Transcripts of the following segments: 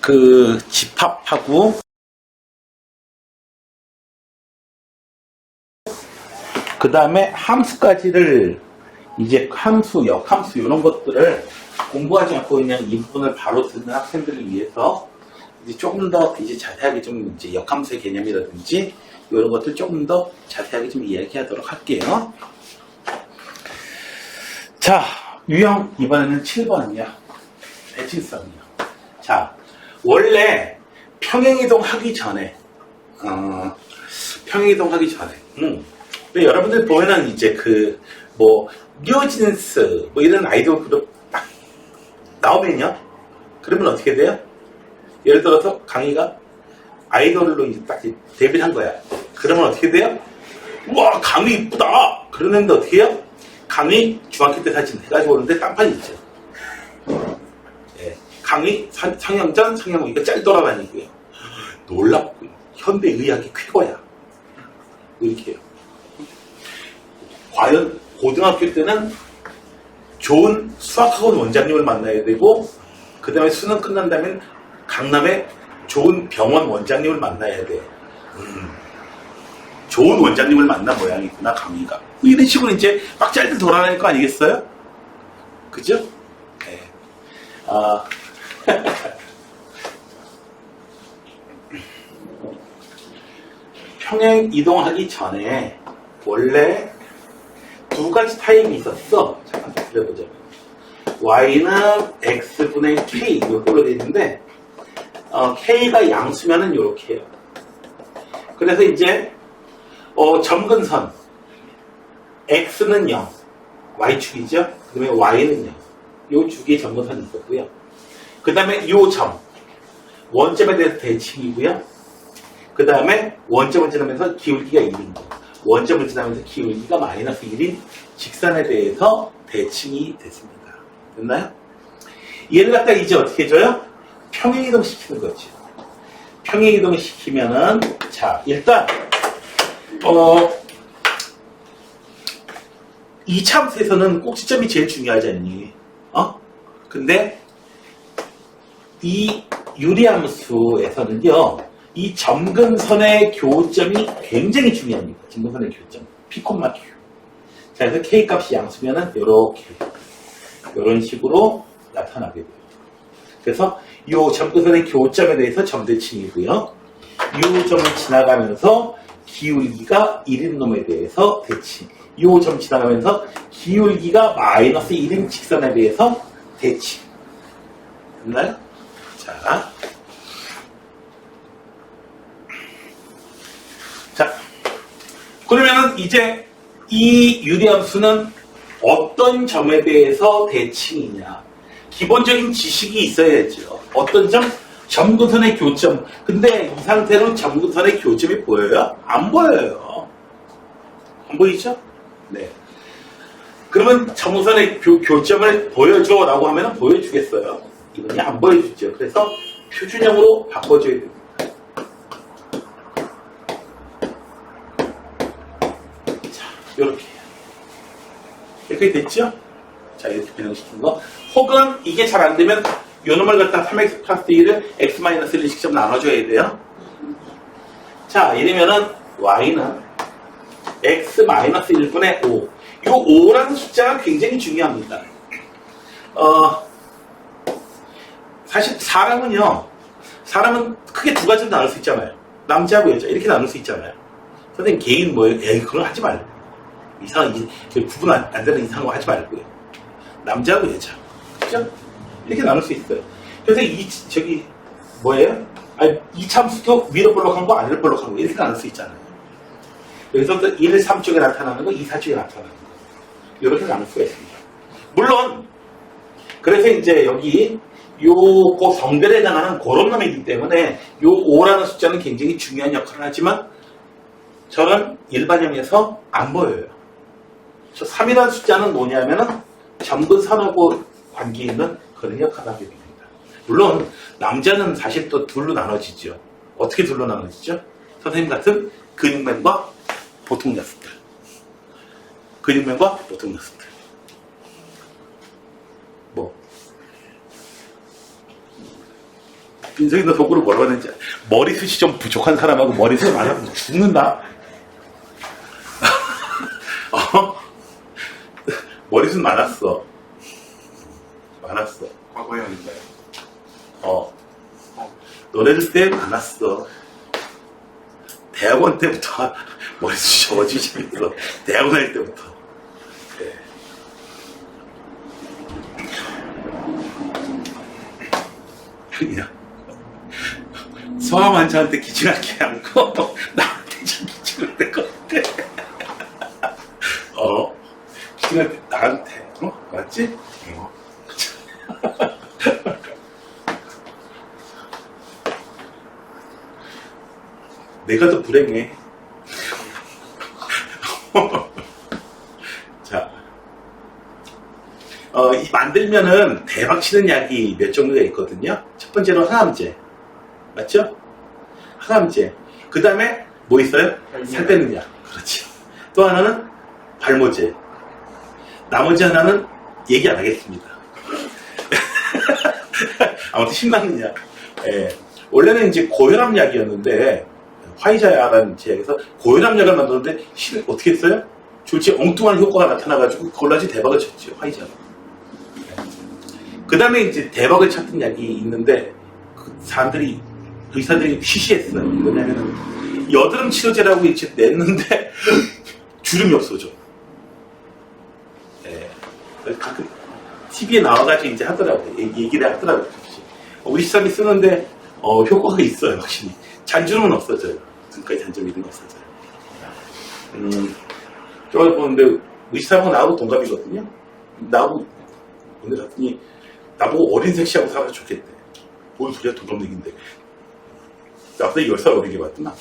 그 집합하고 그 다음에 함수까지를 이제 함수, 역함수 이런 것들을 공부하지 않고 그냥 이 부분을 바로 듣는 학생들을 위해서 이제 조금 더 이제 자세하게 좀 이제 역함수의 개념이라든지 이런 것들 조금 더 자세하게 좀 이야기하도록 할게요. 자, 유형 이번에는 7번이요. 대칭성이요. 자, 원래 평행이동 하기 전에 근데 여러분들 보면은 이제 그 뭐 뉴진스 뭐 이런 아이돌 그룹 딱 나오면요. 그러면 어떻게 돼요? 예를 들어서 강희가 아이돌로 이제 딱 데뷔를 한 거야. 그러면 어떻게 돼요? 우와, 강희 이쁘다. 그러는데 어떻게 해요? 강희 중학교 때 사진 해가지고 오는데 딴판이 있죠. 예, 강희 상영전, 상영후 이거 짤 돌아다니고요. 놀랍고 현대의학의 쾌거야. 이렇게 해요. 과연 고등학교 때는 좋은 수학학원 원장님을 만나야 되고 그 다음에 수능 끝난 다음에 강남에 좋은 병원 원장님을 만나야 돼. 좋은 원장님을 만난 모양이구나 강의가. 이런 식으로 이제 막 짤들 돌아다닐 거 아니겠어요? 그죠? 네. 평행 이동하기 전에 원래 두 가지 타입이 있었어. 잠깐 기다려보자. y는 x분의 k 이걸로 되어 있는데 k가 양수면은 이렇게 해요. 그래서 이제 점근선 x는 0 y축이죠. 그 다음에 y는 0 요 두 개의 점근선이 있었고요. 그 다음에 요 점 원점에 대해서 대칭이고요. 그 다음에 원점을 지나면서 기울기가 1인 거 원점을 지나면서 기울기가 마이너스 1인 직선에 대해서 대칭이 됐습니다. 됐나요? 얘를 갖다 이제 어떻게 해줘요? 평행이동 시키는 거죠. 평행이동 시키면은 자 일단 이 참수에서는 꼭지점이 제일 중요하지 않니? 근데 이 유리함수에서는요 이 점근선의 교점이 굉장히 중요합니다. 점근선의 교점 P, Q. 자, 그래서 K 값이 양수면은 이런 식으로 나타나게 돼요. 그래서 이 점근선의 교점에 대해서 점대칭이고요. 이 점을 지나가면서 기울기가 1인 놈에 대해서 대칭. 이 점 지나가면서 기울기가 마이너스 1인 직선에 대해서 대칭. 됐나요? 자. 자, 그러면은 이제 이 유리함수는 어떤 점에 대해서 대칭이냐. 기본적인 지식이 있어야죠. 어떤 점? 점근선의 교점. 근데 이 상태로 점근선의 교점이 보여요? 안 보여요. 안 보이죠? 네. 그러면 점근선의 교점을 보여줘 라고 하면 보여주겠어요? 이번에 안 보여주죠. 그래서 표준형으로 바꿔줘야 됩니다. 이렇게 됐죠? 자, 이렇게 변형시킨 거. 혹은 이게 잘 안 되면 요 놈을 갖다 3x 플러스 1을 x-1을 직접 나눠줘야 돼요. 자, 이러면은 y는 x-1분의 5. 요 5라는 숫자가 굉장히 중요합니다. 사실 사람은 크게 두 가지로 나눌 수 있잖아요. 남자하고 여자 이렇게 나눌 수 있잖아요. 선생님 개인 뭐예요? 에이, 그건 하지 말고. 이상한 구분 안 되는 이상한 거 하지 말고요. 남자하고 여자, 그죠? 이렇게 나눌 수 있어요. 그래서 이 참수도 위로 볼록한 거 아래로 볼록한 거 이렇게 나눌 수 있잖아요. 여기서부터 1, 3쪽에 나타나는 거, 2, 4쪽에 나타나는 거 이렇게 나눌 수가 있습니다. 물론 그래서 이제 여기 요 성별에 해당하는 그런 놈이기 때문에 요 5라는 숫자는 굉장히 중요한 역할을 하지만 저는 일반형에서 안 보여요. 저 3이라는 숫자는 뭐냐면은 점근선하고 관계 있는 그런 역할을 하게 됩니다. 물론 남자는 사실 또 둘로 나눠지죠. 어떻게 둘로 나눠지죠? 선생님 같은 근육맨과 보통 녀석들. 근육맨과 보통 녀석들. 민석이 너 속으로 뭐라고 하는지. 머리숱이 좀 부족한 사람하고 머리숱이 많아서 죽는다. 머리숱 많았어. 많았어. 과거에 아닌가요? 너네들 때 많았어. 대학원 때부터 머리숱이 적어지기 시작했어. 대학원 할 때부터. 네. 그냥 서아만차한테 기증할게 않고 나한테 기증을 할 것 같아. 기증할 때 나한테. 맞지? 내가 더 불행해. 자, 이 만들면은 대박 치는 약이 몇 종류가 있거든요. 첫 번째로 항암제. 맞죠? 항암제. 그 다음에 뭐 있어요? 살 빼는 약. 그렇지. 또 하나는 발모제. 나머지 하나는 얘기 안 하겠습니다. 아무튼 신나는 약. 예. 원래는 이제 고혈압 약이었는데, 화이자라는 제약에서 고혈압 약을 만들었는데, 어떻게 했어요? 졸지 엉뚱한 효과가 나타나가지고, 그걸로 아주 대박을 쳤죠, 화이자가. 그 다음에 이제 대박을 쳤던 약이 있는데, 의사들이 쉬쉬했어요. 뭐냐면은, 여드름 치료제라고 이제 냈는데, 주름이 없어져. 예. 가끔, TV에 나와가지고 이제 하더라고요. 얘기를 하더라고요. 우리 시장이 쓰는데, 효과가 있어요, 확실히. 잔주름은 없어져요. 눈까지 잔주름 이런 거 없어져요. 저걸 보는데, 우리 시장하고 나하고 동갑이거든요. 나하고, 오늘 갔더니, 나보고 어린 섹시하고 살아서 좋겠대. 뭔 소리야, 동갑 얘기인데. 나보다 10살 어리게 봤더만.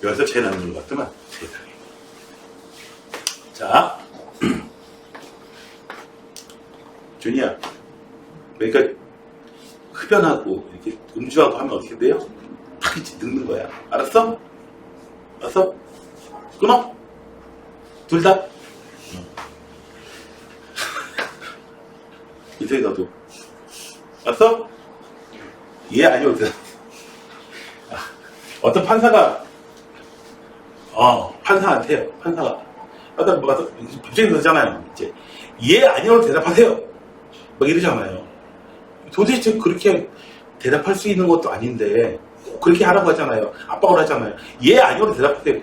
10살 차이 나는 것 같더만. 세상에. 자. 준이야. 그러니까, 흡연하고, 이렇게 음주하고 하면 어떻게 돼요? 탁 이제 늙는 거야. 알았어? 알았어? 끊어? 둘 다? 이제 너도. 알았어? 예, 아니요. 어떤 판사가, 판사한테요. 판사가. 법정에 그러잖아요. 이제, 예, 아니요로 대답하세요. 막 이러잖아요. 도대체 그렇게 대답할 수 있는 것도 아닌데, 그렇게 하라고 하잖아요. 압박을 하잖아요. 예, 아니요로 대답하세요.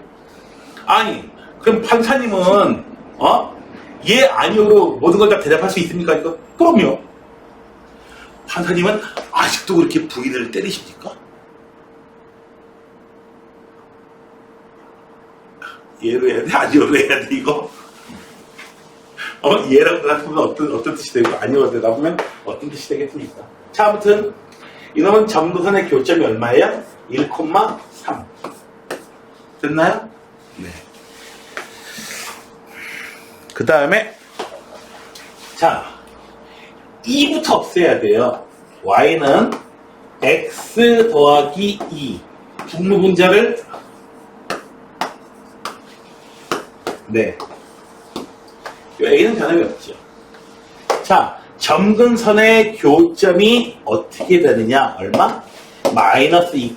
아니, 그럼 판사님은, 예, 아니요로 모든 걸 다 대답할 수 있습니까? 이거? 그럼요. 판사님은 아직도 그렇게 부인을 때리십니까? 예로 해야 돼? 아니요로 해야 돼, 이거? 예라고 대답하면 어떤 뜻이 되고, 아니요로 대답하면 어떤 뜻이 되겠습니까? 자, 아무튼, 이놈은 점도선의 교점이 얼마예요? 1,3. 됐나요? 네. 그 다음에, 자, 2부터 없애야 돼요. y는 x 더하기 2. 분모분자를, 네. a는 변함이 없죠. 자, 점근선의 교점이 어떻게 되느냐? 얼마? 마이너스 2,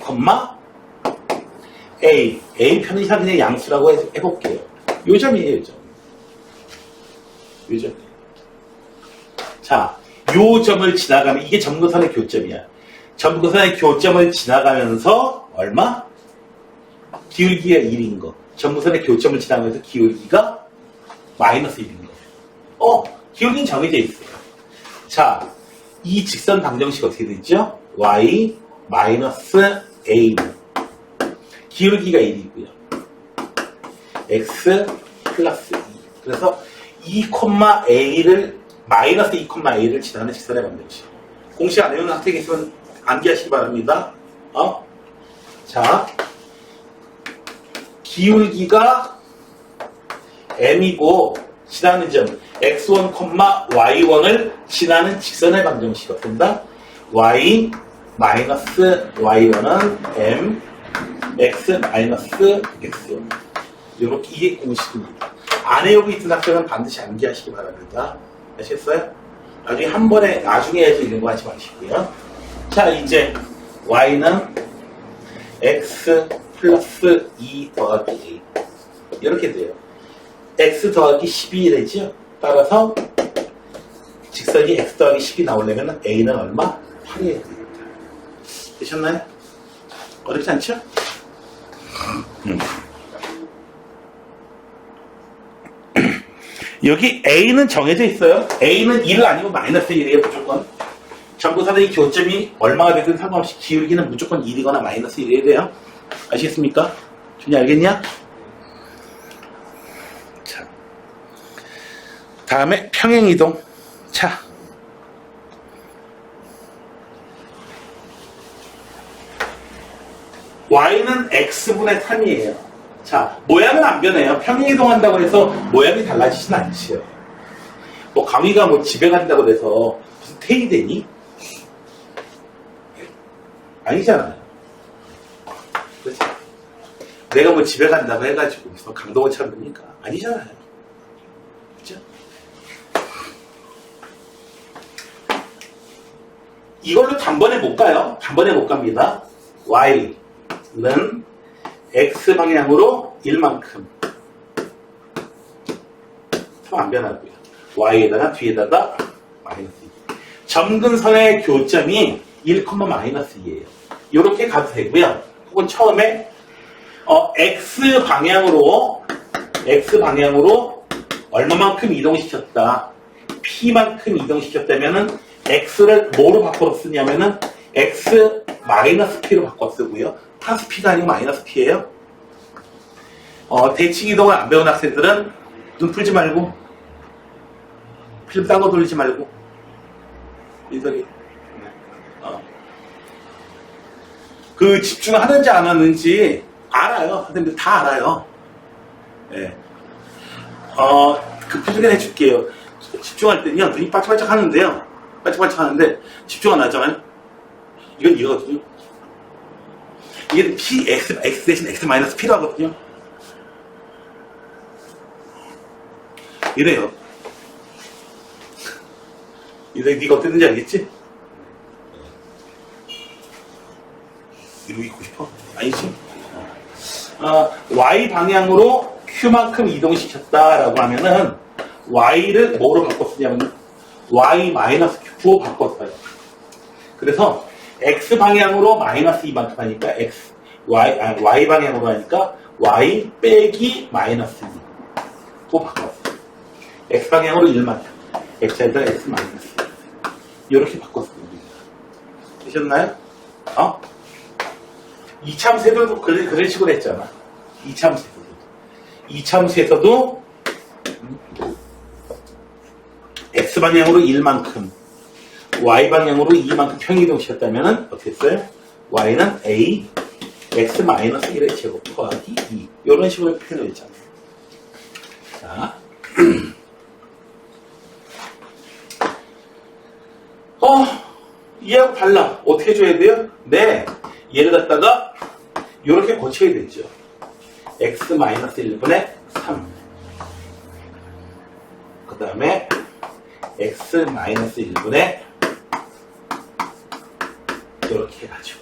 a. a 편의상 그냥 양수라고 해볼게요. 요 점이에요, 요 점. 요 점. 자, 요 점을 지나가면, 이게 점근선의 교점이야. 점근선의 교점을 지나가면서, 얼마? 기울기가 1인 거. 점근선의 교점을 지나가면서 기울기가 마이너스 1인 거. 기울기는 정해져 있어요. 자, 이 직선 방정식 어떻게 되죠? y 마이너스 a. 기울기가 1이고요. x 플러스 2. 그래서 2,a를 마이너스 2,a를 지나는 직선의 방정식. 공식 안 외우는 학생이 있으면 암기하시기 바랍니다. 자, 기울기가 m이고 지나는 점 x1, y1을 지나는 직선의 방정식 어떻게 된다? y 마이너스 y1은 m x 마이너스 x1. 이렇게 이게 공식입니다. 안 외우고 있는 학생은 반드시 암기하시기 바랍니다. 아시겠어요? 나중에 해야지 이런 거 하지 마시고요. 자, 이제 y는 x 플러스 2 더하기 a. 이렇게 돼요. x 더하기 12 되죠? 따라서 직선이 x 더하기 10이 나오려면 a는 얼마? 8이 해야 됩니다. 되셨나요? 어렵지 않죠? 여기 a는 정해져 있어요. a는 1 아니고 마이너스 1이에요. 무조건. 전부사의 교점이 얼마가 되든 상관없이 기울기는 무조건 1이거나 마이너스 1이어야 돼요. 아시겠습니까? 준이 알겠냐? 자, 다음에 평행이동. 자, y는 x분의 3이에요. 자, 모양은 안 변해요. 평행이동한다고 해서 모양이 달라지진 않지요. 뭐 강의가 뭐 집에 간다고 해서 무슨 태이 되니? 아니잖아요. 그렇지? 내가 뭐 집에 간다고 해가지고 무슨 강동원처럼 됩니까? 아니잖아요. 그렇죠? 이걸로 단번에 못 가요. 단번에 못 갑니다. y는 x 방향으로 1만큼 안 변하고요. y에다가 뒤에다가 마이너스 2. 점근선의 교점이 1, 마이너스 2예요. 이렇게 가도 되고요. 혹은 처음에 x 방향으로 얼마만큼 이동시켰다. p만큼 이동시켰다면은 x를 뭐로 바꿔 쓰냐면은 x 마이너스 p로 바꿔 쓰고요. 플러스 p가 아니고 마이너스 p예요. 대칭 이동을 안 배운 학생들은 눈 풀지 말고 필름 딴 거 돌리지 말고 민석이 그 집중하는지 안 하는지 알아요. 선생님들 다 알아요. 네. 그 표정을 해줄게요. 집중할 때는요 눈이 반짝반짝 하는데요. 반짝반짝 하는데 집중 안 하잖아요. 이건 이거거든요. 이게 p, x 대신 x 마이너스 p로 하거든요. 이래요. 네가 어땠는지 알겠지? 이러고 있고 싶어? 아니지? y 방향으로 q만큼 이동시켰다라고 하면은 y를 뭐로 바꿨냐면 y 마이너스 q로 바꿨어요. 그래서 x 방향으로 마이너스 2만큼 하니까 y 방향으로 하니까 y 빼기 마이너스 2로 바꿨어요. x 방향으로 1만큼, x에다 x 마이너스 2. 이렇게 바꿨습니다. 되셨나요? 이참세도도 그런 식으로 했잖아. 이참세도도 x 방향으로 1만큼, y 방향으로 2만큼 평이동시켰다면 어떻게 했어요? y는 a x 마이너스 1의 제곱 더하기 2. 이런 식으로 표현을 했잖아요. 자, 얘하고 달라. 어떻게 줘야 돼요? 네, 얘를 갖다가 이렇게 고쳐야 되죠. x 마이너스 1분의 3. 그 다음에 x 마이너스 1분의 이렇게 해가지고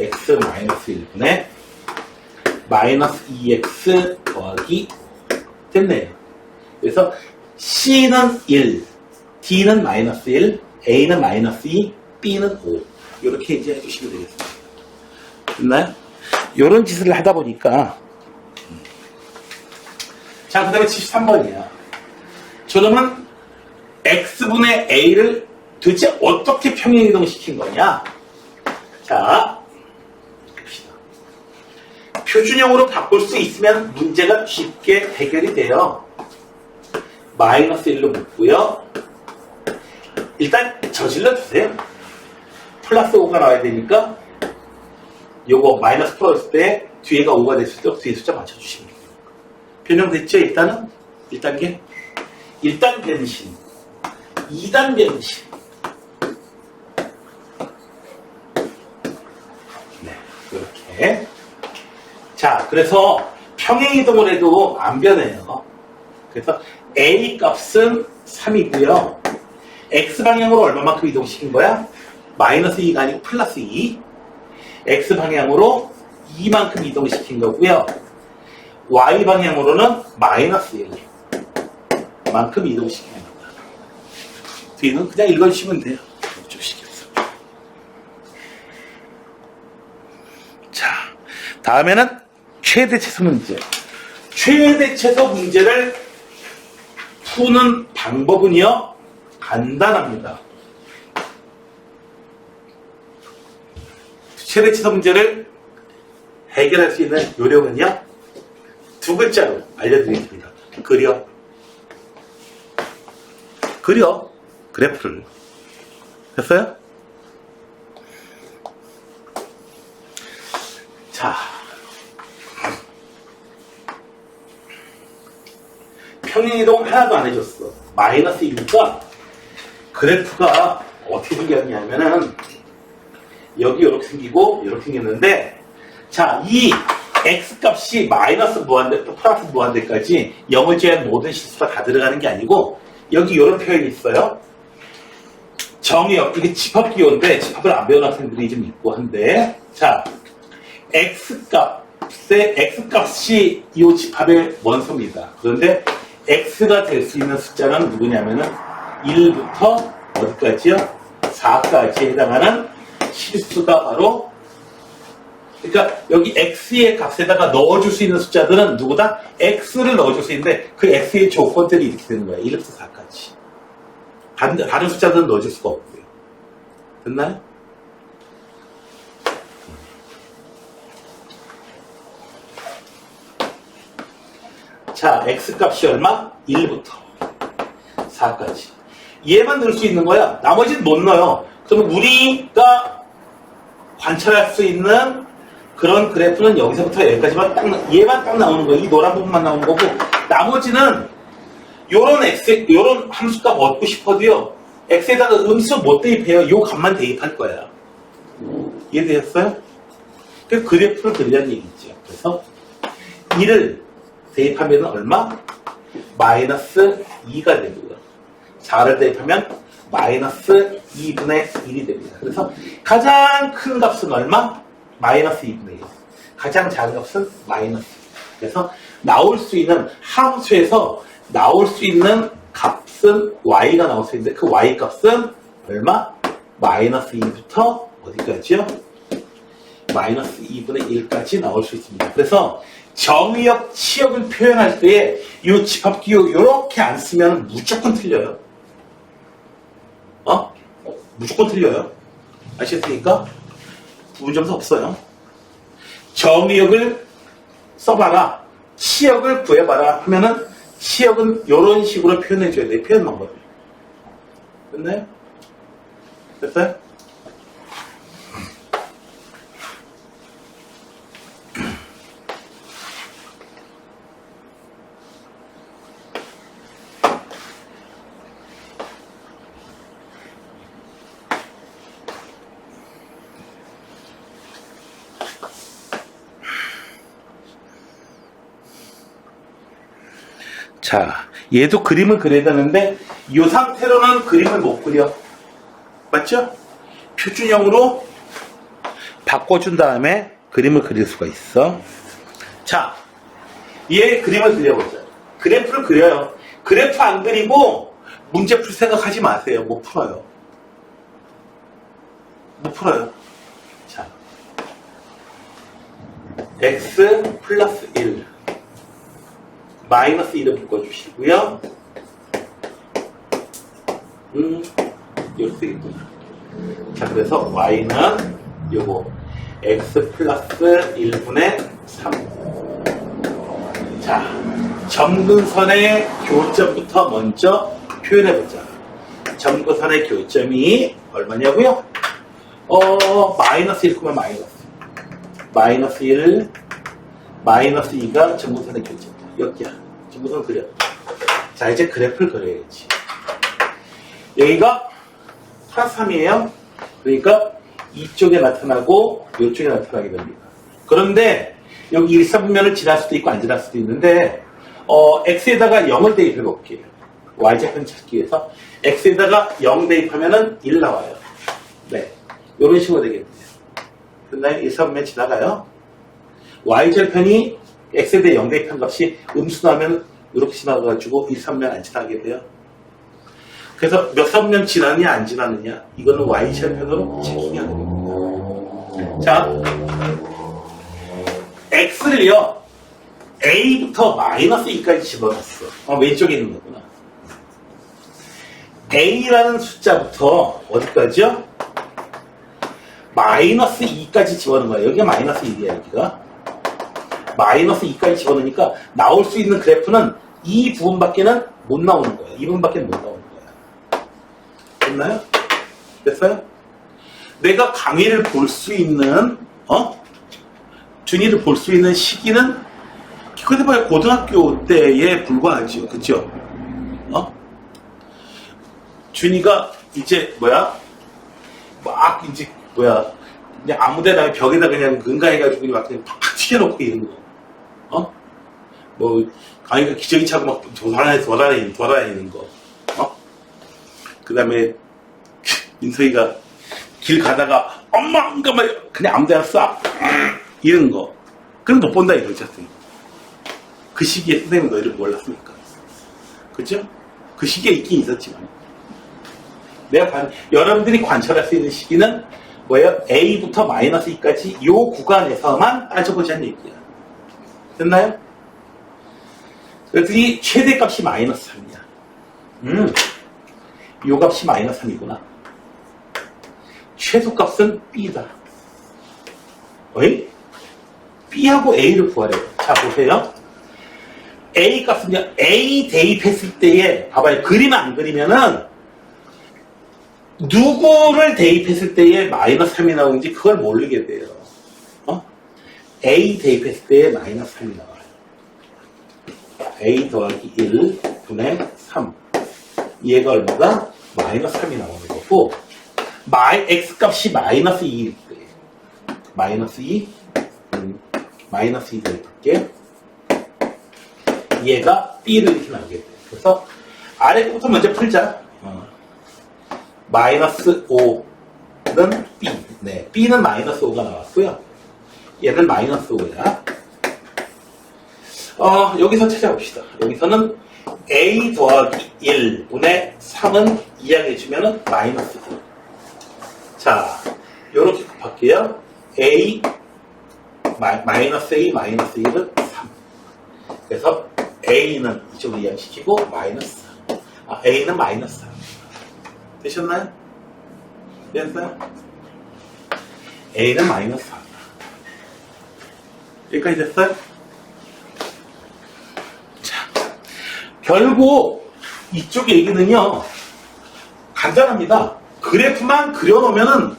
x 마이너스 1분의 마이너스 2x 더하기 됐네요. 그래서 c는 1, d는 마이너스 1, a는 마이너스 2, b는 5. 이렇게 이제 해주시면 되겠습니다. 됐나요? 이런 짓을 하다 보니까 자, 그 다음에 73번이야. 저놈은 x분의 a를 도대체 어떻게 평행이동시킨 거냐? 자, 봅시다. 표준형으로 바꿀 수 있으면 문제가 쉽게 해결이 돼요. 마이너스 1로 묶고요. 일단 저질러 주세요. 플러스 5가 나와야 되니까 요거 마이너스 풀었을 때 뒤에가 5가 됐을 때 뒤에 숫자 맞춰주시면 돼요. 변형됐죠? 일단은 1단계 1단 변신 2단 변신. 네, 이렇게. 자, 그래서 평행이동을 해도 안 변해요. 그래서 A 값은 3이고요. X방향으로 얼마만큼 이동시킨 거야? 마이너스 2가 아니고 플러스 2. x 방향으로 2만큼 이동시킨 거고요. y 방향으로는 마이너스 1만큼 이동시킨 겁니다. 뒤는 그냥 읽어주시면 돼요. 좀 시켰어. 자, 다음에는 최대체수 문제. 최대체수 문제를 푸는 방법은요, 간단합니다. 최대체수 문제를 해결할 수 있는 요령은요, 두 글자로 알려드리겠습니다. 그려. 그래프를. 됐어요? 자, 평행이동 하나도 안 해줬어. 마이너스 1이니까 그래프가 어떻게 생겼냐면은 여기 이렇게 생기고 이렇게 생겼는데, 자, 이 x값이 마이너스 무한대 또 플러스 무한대까지 0을 제외한 모든 실수가 다 들어가는 게 아니고, 여기 이런 표현이 있어요. 정의역, 이게 집합기호인데 집합을 안 배운 학생들이 좀 있고 한데, 자, x값이 이 집합의 원소입니다. 그런데 x가 될 수 있는 숫자는 누구냐면은 1부터 어디까지요? 4까지에 해당하는 실수가 바로, 그러니까 여기 x의 값에다가 넣어줄 수 있는 숫자들은 누구다? x를 넣어줄 수 있는데 그 x의 조건들이 이렇게 되는 거야. 1부터 4까지. 다른 숫자들은 넣어줄 수가 없고요. 됐나요? 자, x값이 얼마? 1부터 4까지. 얘만 넣을 수 있는 거야. 나머지는 못 넣어요. 그러면 우리가 관찰할 수 있는 그런 그래프는 여기서부터 여기까지만 얘만 딱 나오는 거예요. 이 노란 부분만 나오는 거고, 나머지는 요런 함수값 얻고 싶어도요, x에다가 음수 못 대입해요. 요 값만 대입할 거야. 이해되셨어요? 그 그래프를 그리자는 얘기죠. 그래서 1을 대입하면 얼마? 마이너스 2가 되고요. 4를 대입하면 마이너스 2분의 1이 됩니다. 그래서 가장 큰 값은 얼마? 마이너스 2분의 1. 가장 작은 값은 마이너스. 그래서 나올 수 있는 함수에서 나올 수 있는 값은 y가 나올 수 있는데, 그 y 값은 얼마? 마이너스 2부터 어디까지요? 마이너스 2분의 1까지 나올 수 있습니다. 그래서 정의역, 치역을 표현할 때에 이 집합기호 이렇게 안 쓰면 무조건 틀려요. 무조건 틀려요. 아시겠습니까? 부분점수 없어요. 정의역을 써봐라, 치역을 구해봐라 하면은 치역은 이런 식으로 표현해줘야 돼요. 표현 방법이. 됐나요? 됐어요? 자, 얘도 그림을 그려야 되는데 이 상태로는 그림을 못 그려. 맞죠? 표준형으로 바꿔준 다음에 그림을 그릴 수가 있어. 자, 얘 그림을 그려보자. 그래프를 그려요. 그래프 안 그리고 문제 풀 생각하지 마세요. 못 풀어요. 못 풀어요. 자, x 플러스 1 마이너스 1을 묶어주시고요. 이렇게 되겠구나. 자, 그래서 y는 요거 x 플러스 1분의 3. 자, 점근선의 교점부터 먼저 표현해보자. 점근선의 교점이 얼마냐고요? 마이너스 1, 마이너스 1, 마이너스 2가 점근선의 교점. 여기야. 점근선을 그려. 자, 이제 그래프를 그려야지. 여기가 플러스 3이에요. 그러니까 이쪽에 나타나고 이쪽에 나타나게 됩니다. 그런데 여기 1, 3분면을 지날 수도 있고 안 지날 수도 있는데 x에다가 0을 대입해 볼게요. y좌편 찾기 위해서 x에다가 0 대입하면은 1 나와요. 네. 이런 식으로 되겠네요. 됐나요? 1, 3면 지나가요. y절편이 x에 대해 0 대입한 값이 음수나면 이렇게 지나가가지고 1, 3면 안 지나게 돼요. 그래서 몇 3면 지나느냐 안 지나느냐 이거는 y절편으로 체킹하는 겁니다. 자, x를요 a부터 마이너스 2까지 집어넣었어. 왼쪽에 있는 거구나. a라는 숫자부터 어디까지요? 마이너스 2까지 집어넣은 거야. 여기가 마이너스 1이야, 여기가. 마이너스 2까지 집어넣으니까 나올 수 있는 그래프는 이 부분밖에는 못 나오는 거야. 이 부분밖에 못 나오는 거야. 됐나요? 됐어요? 내가 강의를 볼 수 있는, 준이를 볼 수 있는 시기는 그때 봐야 고등학교 때에 불과하죠. 그쵸? 준이가 이제 막 이제 그냥 아무데나 벽에다 그냥 근가해가지고 막 그냥 팍팍 튀겨놓고 이런 거. 강의가 기저귀 차고 막 돌아다니는 거. 그 다음에 민서이가 길 가다가 엄마 그냥 아무데나 쏴 이런 거. 그럼 못 본다 이거죠. 그 시기에 선생님 너희를 몰랐으니까. 그죠? 그 시기에 있긴 있었지만. 여러분들이 관찰할 수 있는 시기는 뭐예요? A부터 마이너스 2까지 이 구간에서만 따져보자는 얘기야. 됐나요? 그랬더니 최대값이 마이너스 3이야. 이 값이 마이너스 3이구나. 최소값은 B다. 어이? B하고 A를 구하래요. 자, 보세요. A 값은요, A 대입했을 때에, 봐봐요. 그림 안 그리면은, 누구를 대입했을 때에 마이너스 3이 나오는지 그걸 모르게 돼요. A 대입했을 때에 마이너스 3이 나와요. A 더하기 1 분의 3. 얘가 얼마다? 마이너스 3이 나오는 거고, X 값이 마이너스 2일 때, 마이너스 2, 마이너스 2를 볼게. 얘가 B를 이렇게 나오게 돼요. 그래서 아래 거부터 먼저 풀자. 마이너스 5는 B. 네, B는 마이너스 5가 나왔고요. 얘는 마이너스 5야. 여기서 찾아봅시다. 여기서는 A 더하기 1분의 3은 이항해주면은 마이너스 2. 자, 요렇게 곱할게요. A, 마이너스 A, 마이너스 1은 3. 그래서 A는 이쪽으로 이항시키고 마이너스 3. A는 마이너스 3. 되셨나요? 됐어요? A는 마이너스 4. 여기까지 됐어요? 자, 결국 이쪽 얘기는요, 간단합니다. 그래프만 그려놓으면은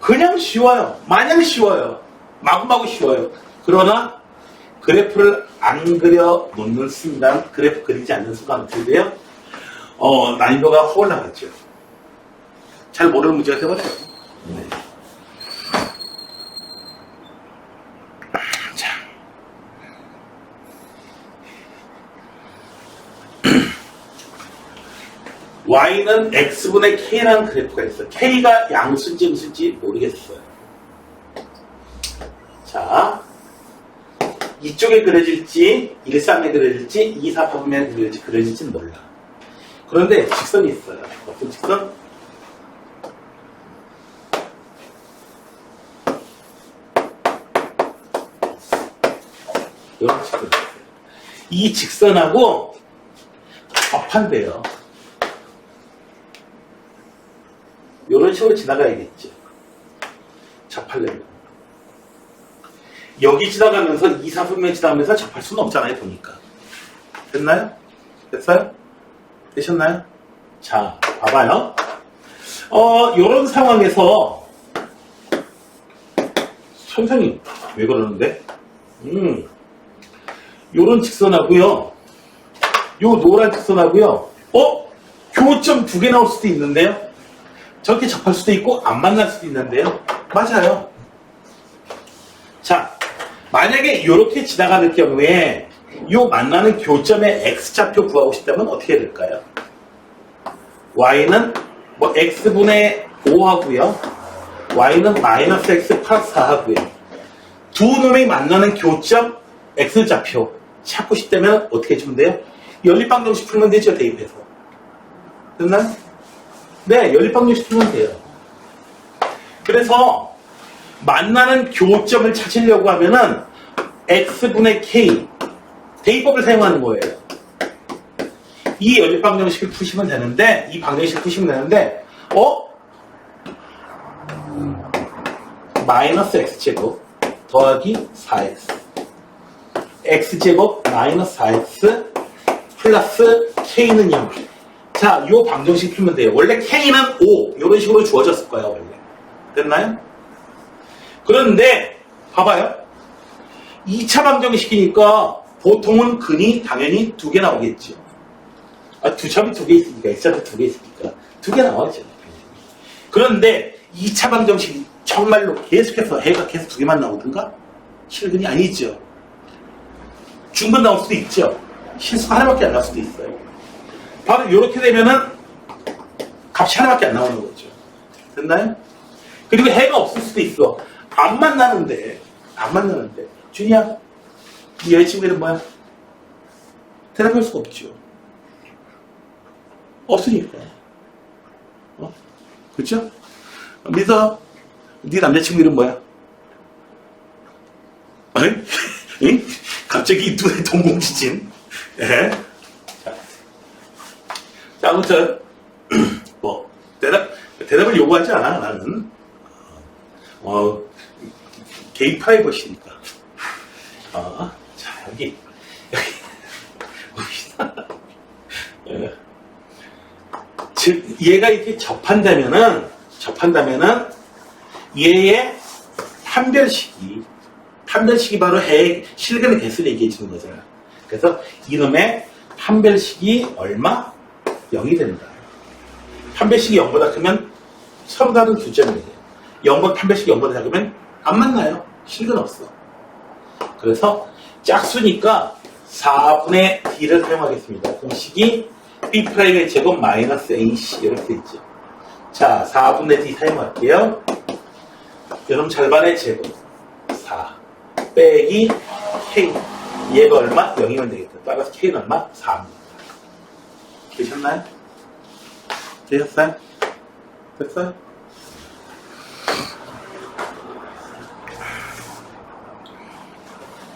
그냥 쉬워요. 마냥 쉬워요. 마구마구 쉬워요. 그러나 그래프를 안 그려놓는 순간, 그래프 그리지 않는 순간 어떻게 돼요? 난이도가 확 올라갔죠. 잘 모르는 문제가 되어버려요. 네. 자. Y는 X분의 K라는 그래프가 있어요. K가 양수인지 음수인지 모르겠어요. 자. 이쪽에 그려질지, 1, 3에 그려질지, 2, 4, 8에 그려질지는 몰라. 그런데 직선이 있어요. 어떤 직선? 이런 직선. 이 직선하고 접한대요. 이런 식으로 지나가야겠죠. 접하려면. 여기 지나가면서 2, 4분면 지나가면서 접할 수는 없잖아요, 보니까. 됐나요? 됐어요? 되셨나요? 자, 봐봐요. 요런 상황에서 선생님, 왜 그러는데? 요런 직선하고요. 요 노란 직선하고요. 교점 2개 나올 수도 있는데요. 저렇게 접할 수도 있고 안 만날 수도 있는데요. 맞아요. 자, 만약에 이렇게 지나가는 경우에 요 만나는 교점의 x좌표 구하고 싶다면 어떻게 될까요? y는 x분의 5 하고요. y는 마이너스 x 플러스 4 하고요. 두 놈이 만나는 교점 x좌표 찾고 싶다면 어떻게 해주면 돼요? 연립방정식 풀면 되죠, 대입해서. 됐나요? 네, 연립방정식 풀면 돼요. 그래서 만나는 교점을 찾으려고 하면은 x분의 k 대입법을 사용하는 거예요. 이 연립방정식을 푸시면 되는데, 이 방정식을 푸시면 되는데, 마이너스 x제곱 더하기 4x x제곱 마이너스 4x 플러스 k는 0. 자, 요 방정식 풀면 돼요. 원래 k는 5 이런 식으로 주어졌을 거예요. 원래. 됐나요? 그런데 봐봐요. 2차 방정식이니까 보통은 근이 당연히 2개 나오겠죠. 두 점이 2개 있으니까 x좌표 2개 있으니까 2개 나와야죠. 그런데 2차 방정식 정말로 계속해서 해가 계속 2개만 나오든가? 실근이 아니죠. 중근 나올 수도 있죠. 실수가 하나밖에 안 나올 수도 있어요. 바로 이렇게 되면은 값이 하나밖에 안 나오는 거죠. 됐나요? 그리고 해가 없을 수도 있어. 안 만나는데. 준이야, 네 여자친구 이름 뭐야? 대답할 수가 없죠. 없으니까. 그렇죠? 미서, 네 남자친구 이름 뭐야? 응? 갑자기 눈에 동공지진. 예. 자, 아무튼 뭐 대답을 요구하지 않아. 나는 개인 프라이버시니까. 자, 여기 즉 얘가 이렇게 접한다면은 얘의 판별식이 바로 해의 실근의 개수를 얘기해 주는 거잖아요. 그래서 이놈의 판별식이 얼마? 0이 된다. 판별식이 0보다 크면 서로 다른 두 점이에요. 0보다 판별식이 0보다 작으면 안 만나요. 실근 없어. 그래서 짝수니까 4분의 d를 사용하겠습니다. 공식이 b'의 제곱 마이너스 ac 이렇게 돼 있죠. 자, 4분의 d 사용할게요. 여러분 절반의 제곱 4 빼기 k. 얘가 얼마? 0이면 되겠다. 따라서 k는 얼마? 4입니다. 되셨나요? 되셨어요? 됐어요?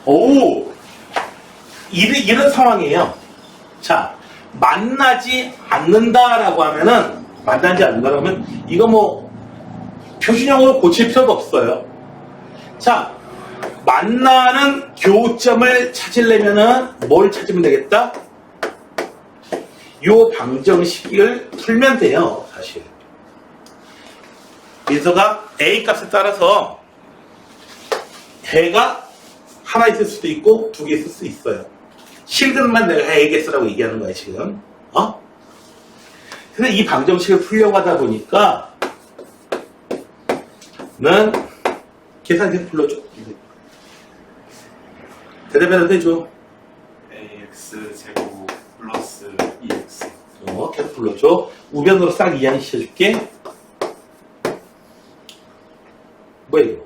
오! 이런 상황이에요. 자, 만나지 않는다라고 하면은, 이거 뭐, 표준형으로 고칠 필요도 없어요. 자, 만나는 교점을 찾으려면은 뭘 찾으면 되겠다? 요 방정식을 풀면 돼요, 사실. 민서가 A 값에 따라서 해가 하나 있을 수도 있고 2개 있을 수 있어요. 실근만 내가 해야겠어라고 얘기하는 거야, 지금. 근데 이 방정식을 풀려고 하다 보니까 는 계산기 불러줘. 대답해도 되죠? ax 제곱 플러스 2x 계속 불러줘. 우변으로 싹 이해하기 시켜줄게. 뭐야 이거?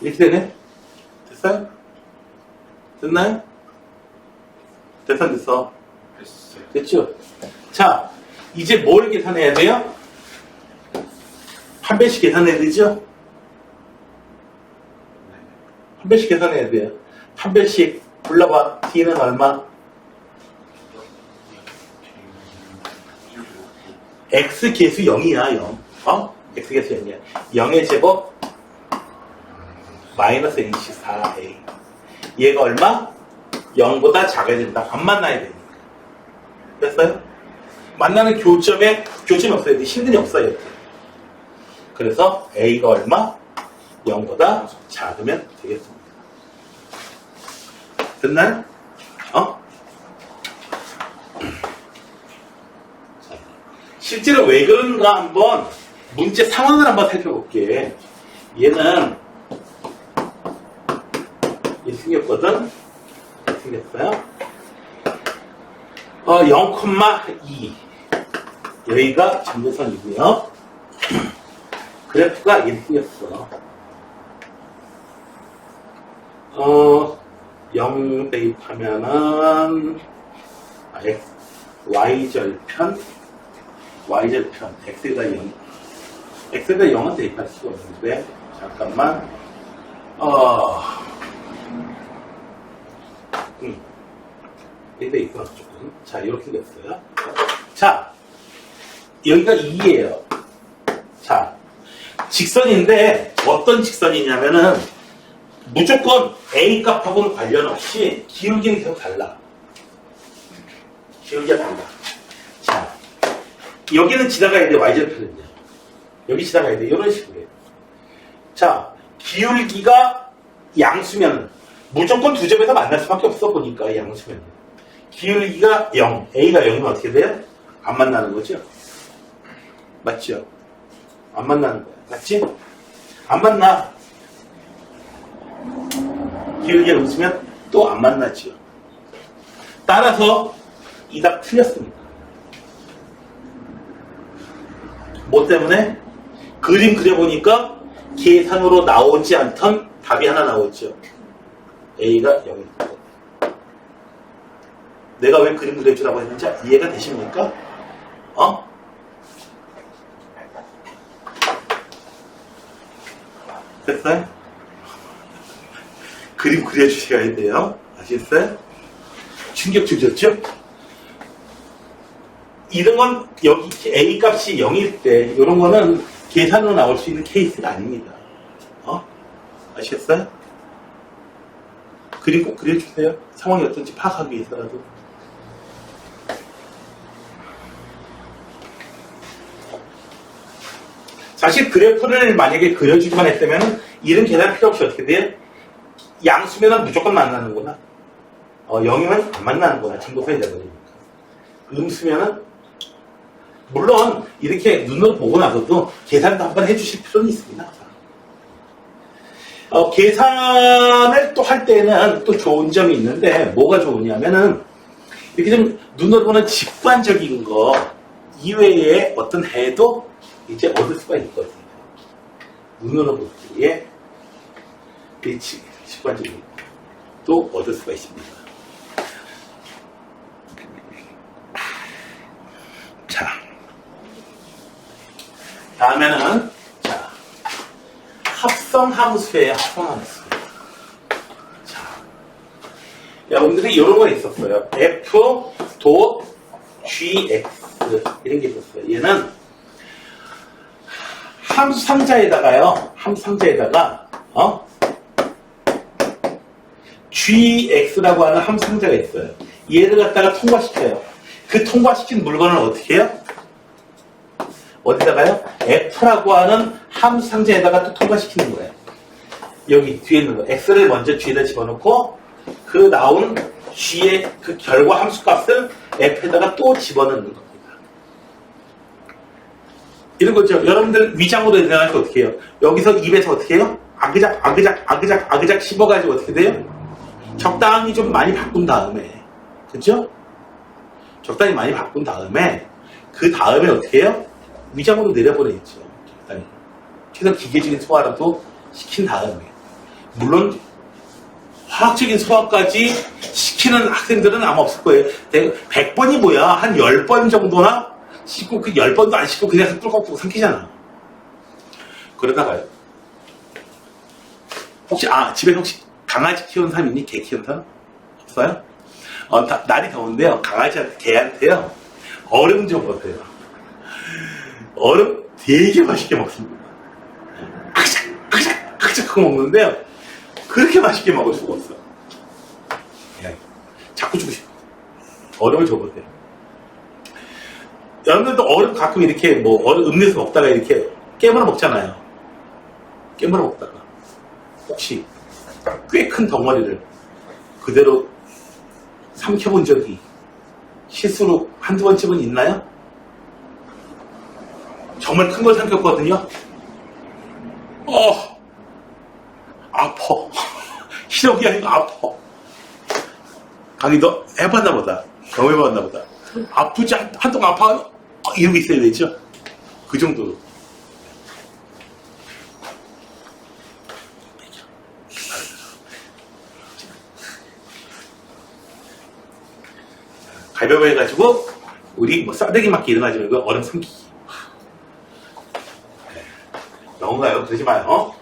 이렇게 되네? 됐어요? 됐나요? 됐어. 됐어요. 됐죠? 자, 이제 뭘 계산해야 돼요? 한 배씩 계산해야 되죠? 한 배씩 계산해야 돼요. 한 배씩 불러봐. D는 얼마? X 계수 0이야, 0. X 계수 0이야. 0의 제곱 마이너스 AC 4A. 얘가 얼마? 0보다 작아야 된다. 안 만나야 되니까. 됐어요? 만나는 교점이 없어야 돼. 실근이 없어야 돼. 그래서 A가 얼마? 0보다 작으면 되겠습니다. 됐나요? 실제로 왜 그런가 한번 문제 상황을 한번 살펴볼게. 얘는 이렇게 생겼거든? 이렇게 생겼어요. 0,2 여기가 점도선이고요. 그래프가 이게 생겼어. 0 대입하면은 y절편 x에다 0 x에다 0은 대입할 수가 없는데 잠깐만 여기다 있구나 조금. 자 이렇게 됐어요. 자 여기가 2예요. 자 직선인데 어떤 직선이냐면은 무조건 A 값하고는 관련 없이 기울기는 계속 달라. 기울기가 달라. 자, 여기는 지나가야 돼, y절편은요. 여기 지나가야 돼, 이런 식으로 해요. 자, 기울기가 양수면 무조건 두 점에서 만날 수밖에 없어 보니까 양수면. 기울기가 0, A가 0이면 어떻게 돼요? 안 만나는 거죠? 맞죠? 안 만나는 거야. 맞지? 안 만나. 기울기가 없으면 또 안 만나죠. 따라서 이 답 틀렸습니다. 뭐 때문에? 그림 그려보니까 계산으로 나오지 않던 답이 하나 나오죠. A가 0입니다. 내가 왜 그림 그려주라고 했는지 이해가 되십니까? 됐어요? 그림 그려주셔야 돼요. 아시겠어요? 충격 주셨죠? 이런 건 여기 A 값이 0일 때 이런 거는 계산으로 나올 수 있는 케이스가 아닙니다. 아시겠어요? 그림 꼭 그려주세요. 상황이 어떤지 파악하기 위해서라도. 사실 그래프를 만약에 그려주기만 했다면 이런 계산 필요 없이 어떻게 돼요? 양수면은 무조건 만나는구나. 0이면 안 만나는구나. 정보선이 되버리니까. 음수면은 물론 이렇게 눈으로 보고 나서도 계산도 한번 해주실 필요는 있습니다. 계산을 또 할 때는 또 좋은 점이 있는데 뭐가 좋으냐면은 이렇게 좀 눈으로 보는 직관적인 거 이외에 어떤 해도 이제 얻을 수가 있거든요. 눈으로 보기에 직관적인 또 얻을 수가 있습니다. 자, 다음에는 자, 합성함수예요. 합성함수. 자, 여러분들이 이런 거 있었어요. f.gx 이런 게 있었어요. 얘는 함수 상자에다가요. 함수 상자에다가 gx라고 하는 함수 상자가 있어요. 얘를 갖다가 통과시켜요. 그 통과시킨 물건을 어떻게 해요? 어디다가요? f라고 하는 함수 상자에다가 또 통과시키는 거예요. 여기 뒤에 있는 거. x를 먼저 g에다 집어넣고 그 나온 g의 그 결과 함수 값을 f에다가 또 집어넣는 겁니다. 이런 거죠. 여러분들 위장으로 생각할 때 어떻게 해요? 여기서 입에서 어떻게 해요? 아그작 씹어가지고 어떻게 돼요? 적당히 좀 많이 바꾼 다음에, 그죠? 적당히 많이 바꾼 다음에, 그 다음에 어떻게 해요? 위장으로 내려보내겠죠. 적당히. 최소한 기계적인 소화라도 시킨 다음에. 물론, 화학적인 소화까지 시키는 학생들은 아마 없을 거예요. 100번이 뭐야? 한 10번 정도나 씻고, 그 10번도 안 씻고 그냥 뚫고 삼키잖아. 그러다가요. 혹시, 집에 혹시 강아지 키우는 사람 있니? 개 키우는 사람? 없어요? 날이 더운데요. 강아지한테, 개한테요. 얼음 좀 보세요. 얼음 되게 맛있게 먹습니다. 악작 하고 먹는데요. 그렇게 맛있게 먹을 수가 없어. 자꾸 주고 싶어. 얼음을 줘보세요. 여러분들도 얼음 가끔 이렇게 얼음 음료수 먹다가 이렇게 깨물어 먹잖아요. 깨물어 먹다가. 혹시 꽤 큰 덩어리를 그대로 삼켜본 적이 실수로 한두 번쯤은 있나요? 정말 큰 걸 삼켰거든요. 아파. 희석이 아니고 아파. 강의 너 해봤나 보다. 경험해봤나 보다. 아프지? 한동안 아파? 이러고 있어야 되죠? 그 정도로. 가위바위보 해가지고 우리 뭐 싸대기 맞기 일어나지 말고 얼음 삼키기. 네. 너무가요? 그러지 마요.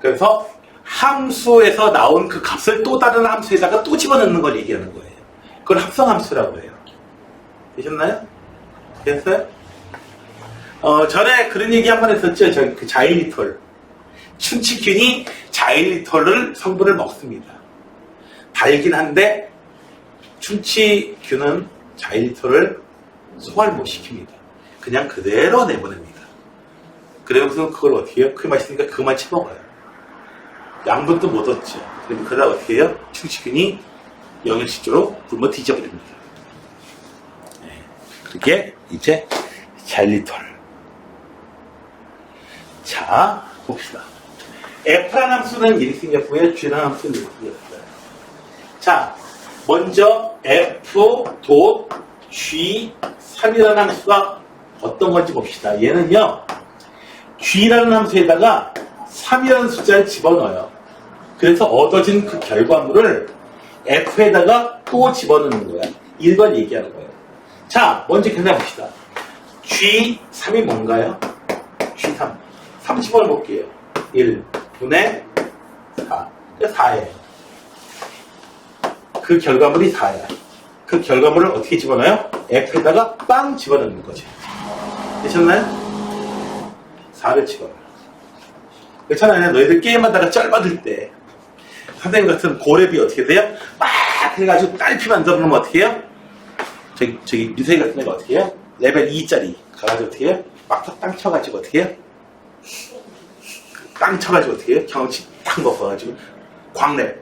그래서 함수에서 나온 그 값을 또 다른 함수에다가 또 집어넣는 걸 얘기하는 거예요. 그걸 합성함수라고 해요. 되셨나요? 됐어요? 전에 그런 얘기 한 번 했었죠. 그 자일리톨. 춘치균이 자일리톨을 성분을 먹습니다. 달긴 한데 춘치균은 자일리톨을 소화를 못 시킵니다. 그냥 그대로 내보냅니다. 그래서 그걸 어떻게 해요? 그 맛있으니까 그만 쳐먹어요. 양분도 못 얻죠. 그러다 어떻게 해요? 춘치균이 영양실조로 굶어 뒤져버립니다. 네. 그게 이제 자일리톨. 자, 봅시다. F라는 함수는 이렇게 생겼고요. G라는 함수는 이렇게 생겼어요. 자, 먼저 F.G3이라는 함수가 어떤 건지 봅시다. 얘는요, G라는 함수에다가 3이라는 숫자를 집어넣어요. 그래서 얻어진 그 결과물을 F에다가 또 집어넣는 거야. 이걸 얘기하는 거예요. 자, 먼저 계산해 봅시다. G3이 뭔가요? G3. 30을 볼게요. 1분의 4. 4예요. 그 결과물이 4야. 그 결과물을 어떻게 집어넣어요? F에다가 빵 집어넣는 거죠. 되셨나요? 4를 집어넣어요. 그렇잖아요. 너희들 게임하다가 쩔받을 때 선생님 같은 고랩이 어떻게 돼요? 막 해가지고 딸피 만들어 놓으면 어떻게 해요? 저기 미세이 같은 애가 어떻게 해요? 레벨 2짜리 가가지고 어떻게 해요? 막 땅 쳐가지고 어떻게 해요? 땅 쳐가지고 어떻게 해요? 경험치 딱 먹어가지고 광랩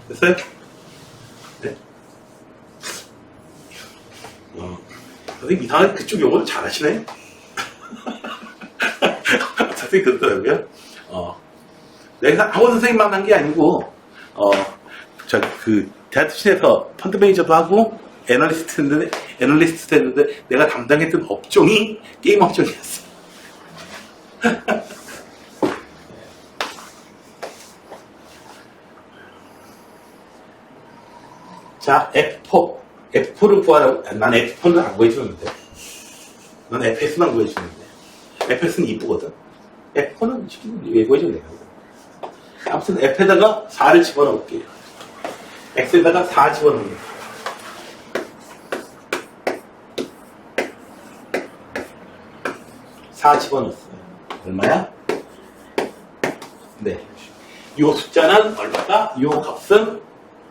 됐어요? 네. 선생님 이상하게 그쪽 용어를 잘하시네. 선생님 그러더라고요. 내가 학원 선생님만 한 게 아니고 대학 출신에서 펀드 매니저도 하고 애널리스트도 했는데 내가 담당했던 업종이 게임 업종이었어. 자, F4를 구하라고. 난 F4는 안 구해주는데. 넌 FS만 구해주는데. FS는 이쁘거든. F4는 왜 구해주는 거야? 아무튼 F에다가 4를 집어넣을게요. X에다가 4 집어넣습니다. 4 집어넣었어요. 얼마야? 네. 이 숫자는 얼마다? 이 값은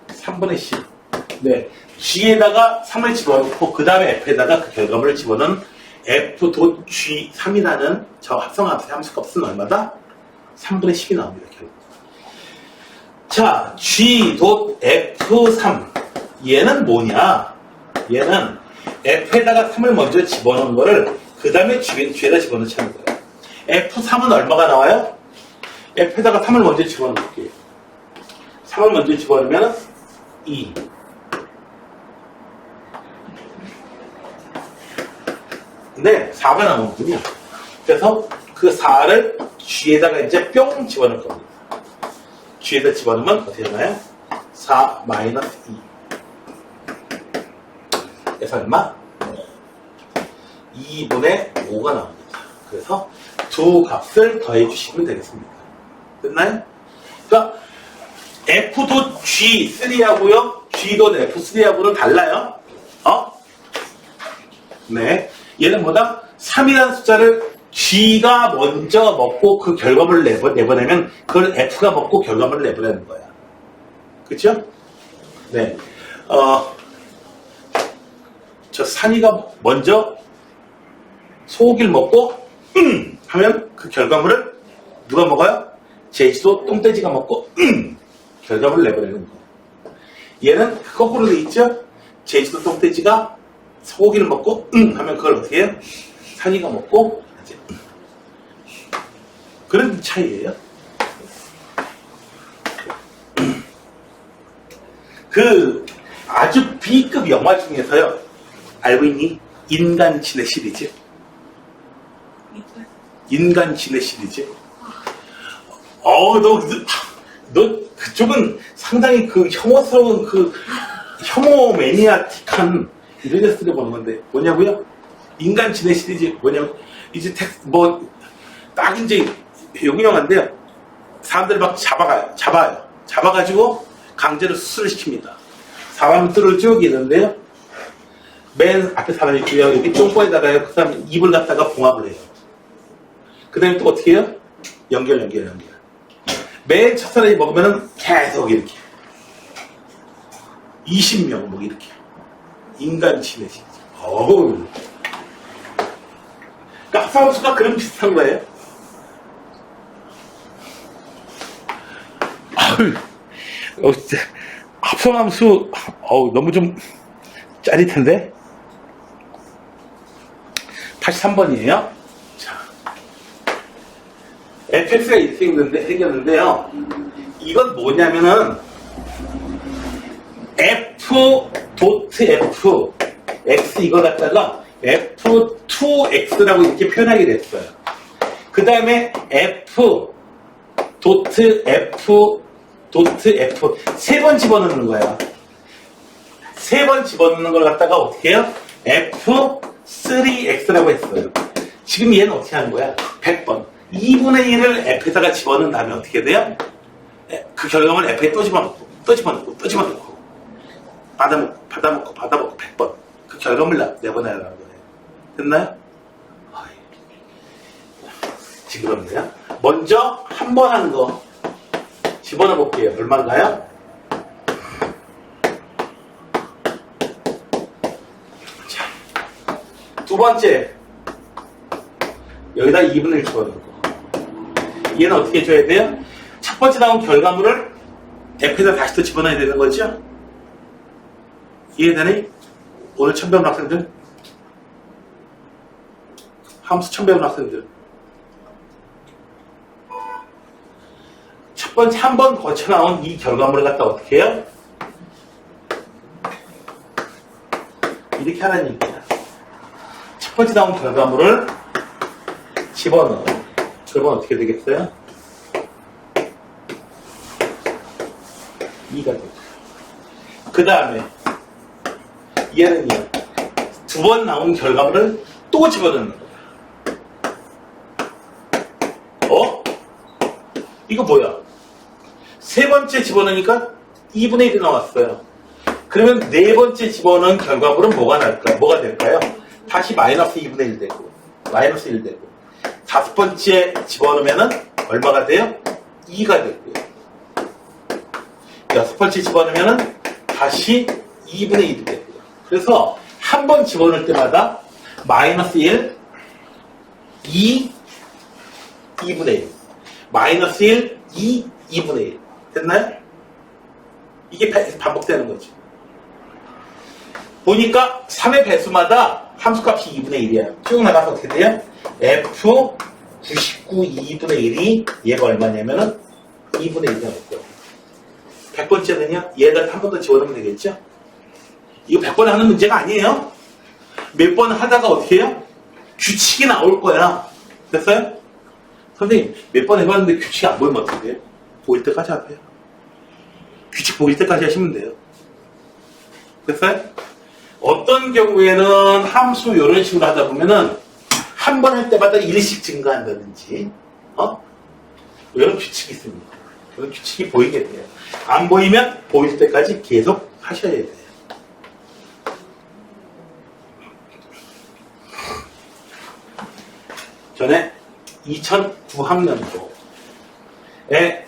3분의 10. 네. G에다가 3을 집어넣고 그 다음에 F에다가 그 결과물을 집어넣은 F.G3이라는 저 합성함수의 함수값은 얼마다? 3분의 10이 나옵니다. 결국. 자, G.F3 얘는 뭐냐? 얘는 F에다가 3을 먼저 집어넣은 거를 그 다음에 G에다 집어넣자는 거예요. F3은 얼마가 나와요? F에다가 3을 먼저 집어넣을게요. 3을 먼저 집어넣으면 2. 네, 4가 나오는군요. 그래서 그 4를 G에다가 이제 뿅 집어넣을 겁니다. G에다 집어넣으면 어떻게 되나요? 4 마이너스 2. 그래서 얼마? 2분의 5가 나옵니다. 그래서 두 값을 더해 주시면 되겠습니다. 됐나요? 그러니까 F.G3하고요, G.F3하고는 달라요. 네. 얘는 뭐다? 3이라는 숫자를 G가 먼저 먹고 그 결과물을 내보내면 그걸 F가 먹고 결과물을 내보내는 거야. 그쵸? 네. 저 산이가 먼저 소고기를 먹고 하면 그 결과물을 누가 먹어요? 제주도 똥돼지가 먹고 결과물을 내보내는 거. 얘는 거꾸로 돼 있죠? 제주도 똥돼지가 소고기를 먹고 하면 그걸 어떻게 해요? 산이가 먹고 이제 그런 차이예요. 그 아주 B급 영화 중에서요, 알고 있니? 인간 지네 시리즈. 인간 지네 시리즈. 너 너 그쪽은 상당히 그 혐오스러운 그 혐오 매니아틱한 일러스트를 보는 건데 뭐냐고요? 인간 지네 시리즈 뭐냐고 이제 딱 이제 용이형한데요. 사람들 막 잡아가지고 강제로 수술을 시킵니다. 사람들을 쭉 있는데요. 맨 앞에 사람이 있고요. 여기 쫑꼬에다가 그 사람 입을 갖다가 봉합을 해요. 그 다음에 또 어떻게 해요? 연결. 맨 첫 사람이 먹으면은 계속 이렇게 20명 뭐 이렇게 인간 지네 시리즈. 어우. 그러니까 합성함수가 그런 비슷한 거예요. 진짜 합성함수 너무 좀 짜릿한데. 83번이에요. 자, fx가 이렇게 생겼는데요. 이건 뭐냐면은 f x 이거 갖다가 f2x라고 이렇게 표현하게 됐어요. 그 다음에 f 세 번 집어넣는 거야. 세 번 집어넣는 걸 갖다가 어떻게 해요? f3x라고 했어요. 지금 얘는 어떻게 하는 거야? 100번. 2분의 1을 f에다가 집어넣은 다음에 어떻게 돼요? 그 결과물 f에 또 집어넣고 받아먹고 100번. 그 결과물 내보내라는 거예요. 됐나요? 지그럽네요. 먼저 한 번 한 거 집어넣어 볼게요. 얼마인가요? 자, 두 번째 여기다 2분의 1 집어넣고 얘는 어떻게 해줘야 돼요? 첫 번째 나온 결과물을 f에다 다시 또 집어넣어야 되는 거죠? 이해되니? 오늘 처음 배운 학생들? 함수 처음 배운 학생들. 첫 번째 한 번 거쳐 나온 이 결과물을 갖다 어떻게 해요? 이렇게 하라는 얘기야. 첫 번째 나온 결과물을 집어넣어. 그러면 어떻게 되겠어요? 2가 되고. 그 다음에 얘는요. 두 번 나온 결과물을 또 집어넣는 거야. 이거 뭐야? 세 번째 집어넣으니까 2분의 1이 나왔어요. 그러면 네 번째 집어넣은 결과물은 뭐가 될까요? 다시 마이너스 2분의 1 되고, 마이너스 1 되고, 다섯 번째 집어넣으면은 얼마가 돼요? 2가 되고요. 여섯 번째 집어넣으면은 다시 2분의 1이 되고요. 그래서 한 번 집어넣을 때마다 마이너스 1, 2, 2분의 1. 마이너스 1, 2, 2분의 1. 됐나요? 이게 반복되는 거죠. 보니까 3의 배수마다 함수값이 2분의 1이야. 쭉 나가서 어떻게 돼요? f 99 2분의 1이 얘가 얼마냐면은 2분의 1이 나왔고 100번째는요? 얘를 한 번 더 집어넣으면 되겠죠? 이거 100번에 하는 문제가 아니에요. 몇 번 하다가 어떻게 해요? 규칙이 나올 거야. 됐어요? 선생님, 몇 번 해봤는데 규칙이 안 보이면 어떻게 돼요? 보일 때까지 하세요. 규칙 보일 때까지 하시면 돼요. 됐어요? 어떤 경우에는 함수 이런 식으로 하다 보면은 한 번 할 때마다 1씩 증가한다든지, 이런 규칙이 있습니다. 그런 규칙이 보이게 돼요. 안 보이면 보일 때까지 계속 하셔야 돼요. 전에 2009학년도에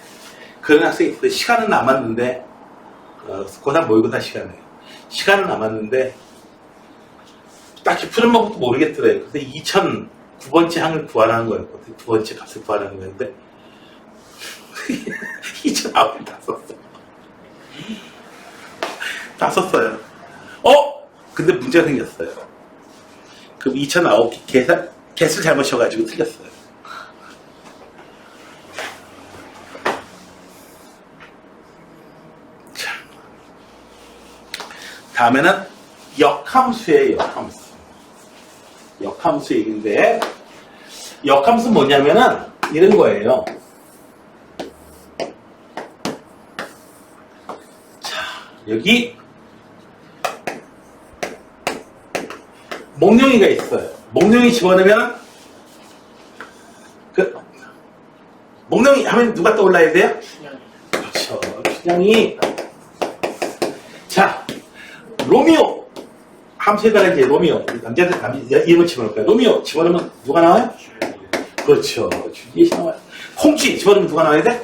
그런 학생이 있어요. 시간은 남았는데 고3 모의고사 시간은 남았는데 딱히 푸는 방법도 모르겠더래요. 그래서 2009번째 항을 구하라는 거였거든요. 두 번째 값을 구하라는 거였는데 2009을 다 썼어요. 근데 문제가 생겼어요. 그럼 2009 개수를 잘못 쳐가지고 틀렸어요. 자, 다음에는 역함수예요. 역함수 얘기인데 역함수 뭐냐면은 이런 거예요. 여기 몽룡이가 있어요. 몽룡이 집어넣으면 몽룡이 하면 누가 떠올라야 돼요? 그렇죠. 춘향이. 자, 로미오 함수에다가 이제 로미오 남자들 이름을 집어넣을까요? 로미오 집어넣으면 누가 나와요? 그렇죠. 줄리엣이 나와요. 콩쥐 집어넣으면 누가 나와야 돼?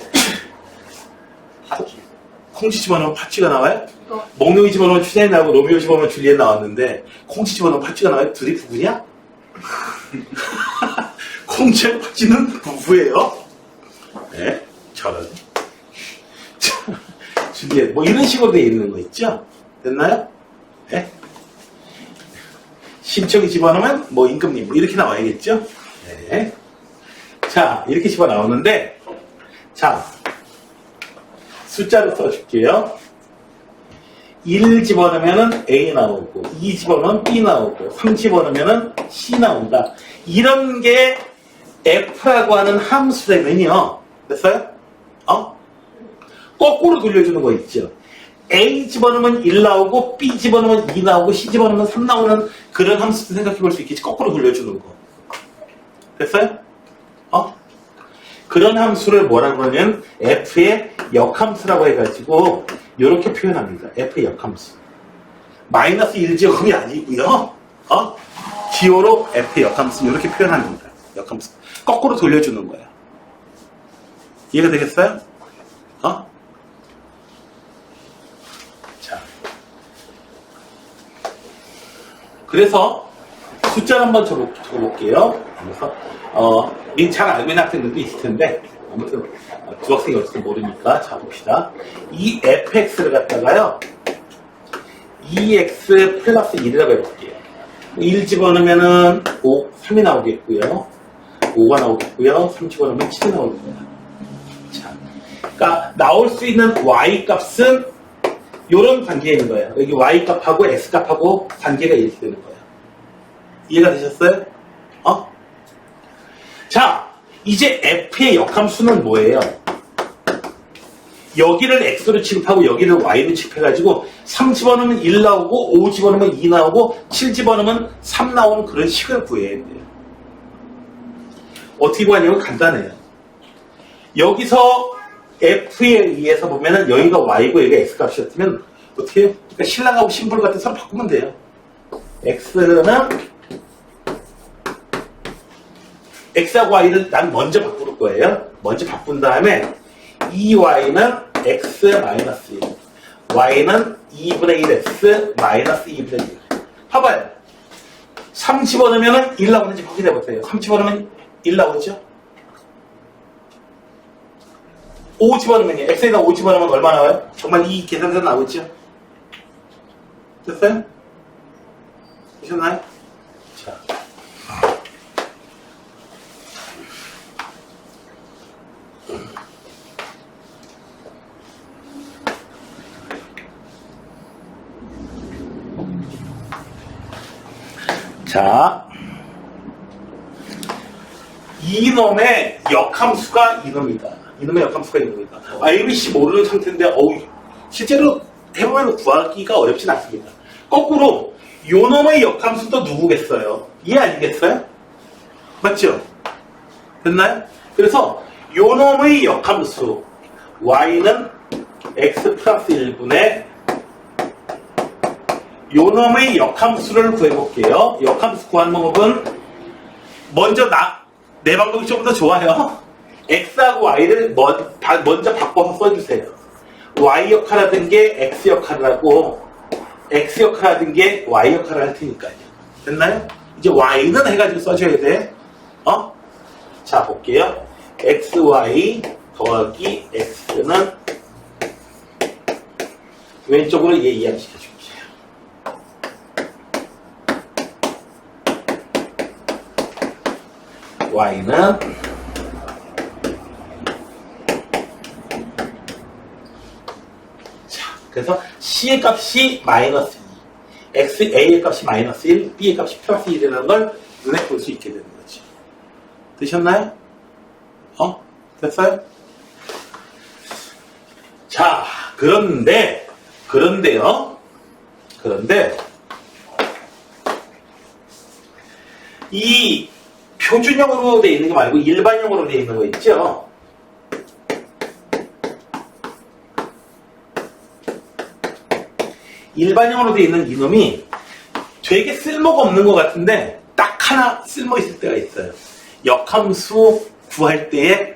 콩쥐 집어넣으면 파치가 나와요? 몽룡이 집어넣으면 춘향이 나오고 로미오 집어넣으면 줄리엣 나왔는데 콩쥐 집어넣으면 파치가 나와요? 둘이 부부냐? 콩쥐와 파치는 부부예요. 네, 저런. 줄리엣 뭐 이런 식으로 되어 있는 거 있죠? 됐나요? 네? 심청이 집어넣으면 뭐 임금님 뭐 이렇게 나와야겠죠? 네. 자, 이렇게 집어 나오는데, 자, 숫자로 써줄게요. 1 집어넣으면 A 나오고, 2 집어넣으면 B 나오고, 3 집어넣으면 C 나온다. 이런 게 F라고 하는 함수라면요. 됐어요? 거꾸로 돌려주는 거 있죠. A 집어넣으면 1 나오고, B 집어넣으면 2 나오고, C 집어넣으면 3 나오는 그런 함수도 생각해 볼 수 있겠지. 거꾸로 돌려주는 거. 됐어요? 그런 함수를 뭐라 그러냐면 F의 역함수라고 해가지고 이렇게 표현합니다. F의 역함수. 마이너스 1제곱이 아니고요. 기호로 F의 역함수 이렇게 표현합니다. 역함수. 거꾸로 돌려주는 거예요. 이해가 되겠어요? 자. 그래서 숫자를 한번 적어볼게요. 그래서 잘 알고 있는 학생들도 있을 텐데 아무튼 두 학생이 어떻게 모르니까 자 봅시다. 이 fx를 갖다가요 2x 플러스 1이라고 해볼게요. 1 집어넣으면은 3이 나오겠고요. 5가 나오겠고요. 3 집어넣으면 7이 나오겠고요. 자, 그러니까 나올 수 있는 y 값은 이런 관계에 있는 거예요. 여기 y 값하고 x 값하고 관계가 이렇게 되는 거예요. 이해가 되셨어요? 자, 이제 f의 역함수는 뭐예요? 여기를 x로 취급하고 여기를 y로 취급해가지고 3 집어넣으면 1 나오고 5 집어넣으면 2 나오고 7 집어넣으면 3 나오는 그런 식을 구해야 돼요. 어떻게 구하냐면 간단해요. 여기서 f에 의해서 보면은 여기가 y고 여기가 x 값이었으면 어떻게 해요? 그러니까 신랑하고 신부를 갖다 서로 바꾸면 돼요. x는 x하고 y를 난 먼저 바꿀 거예요. 먼저 바꾼 다음에 2y는 x 마이너스 1, y는 2분의 1x 마이너스 2분의 1. 봐봐요. 3 집어넣으면 1 나오는지 확인해보세요. 3 집어넣으면 1 나오죠? 5 집어넣으면요. x에다 5 집어넣으면 얼마 나와요? 정말 이 계산대로 나오죠? 됐어요? 되셨나요? 자. 자, 이놈의 역함수가 이놈이다. 이놈의 역함수가 이놈이다. ABC 모르는 상태인데, 실제로 해보면 구하기가 어렵진 않습니다. 거꾸로, 요놈의 역함수도 누구겠어요? 얘 아니겠어요? 맞죠? 됐나요? 그래서, 요놈의 역함수, y는 x 플러스 1분의 요놈의 역함수를 구해볼게요. 역함수 구하는 방법은 먼저 내 방법이 좀 더 좋아요. x하고 y를 먼저 바꿔서 써주세요. y 역할 하던 게 x 역할을 하고 x 역할 하던 게 y 역할을 할 테니까요. 됐나요? 이제 y는 해가지고 써줘야 돼. 자 볼게요. xy 더하기 x는 왼쪽으로 얘 이해시켜줄게요. y는 자, 그래서 c의 값이 마이너스 2, a의 값이 마이너스 1, b의 값이 플러스 1이라는 걸 눈에 볼 수 있게 되는 거지. 되셨나요? 됐어요? 자, 그런데 그런데 이 표준형으로 되어 있는 게 말고 일반형으로 되어 있는 거 있죠? 일반형으로 되어 있는 이놈이 되게 쓸모가 없는 것 같은데 딱 하나 쓸모 있을 때가 있어요. 역함수 구할 때에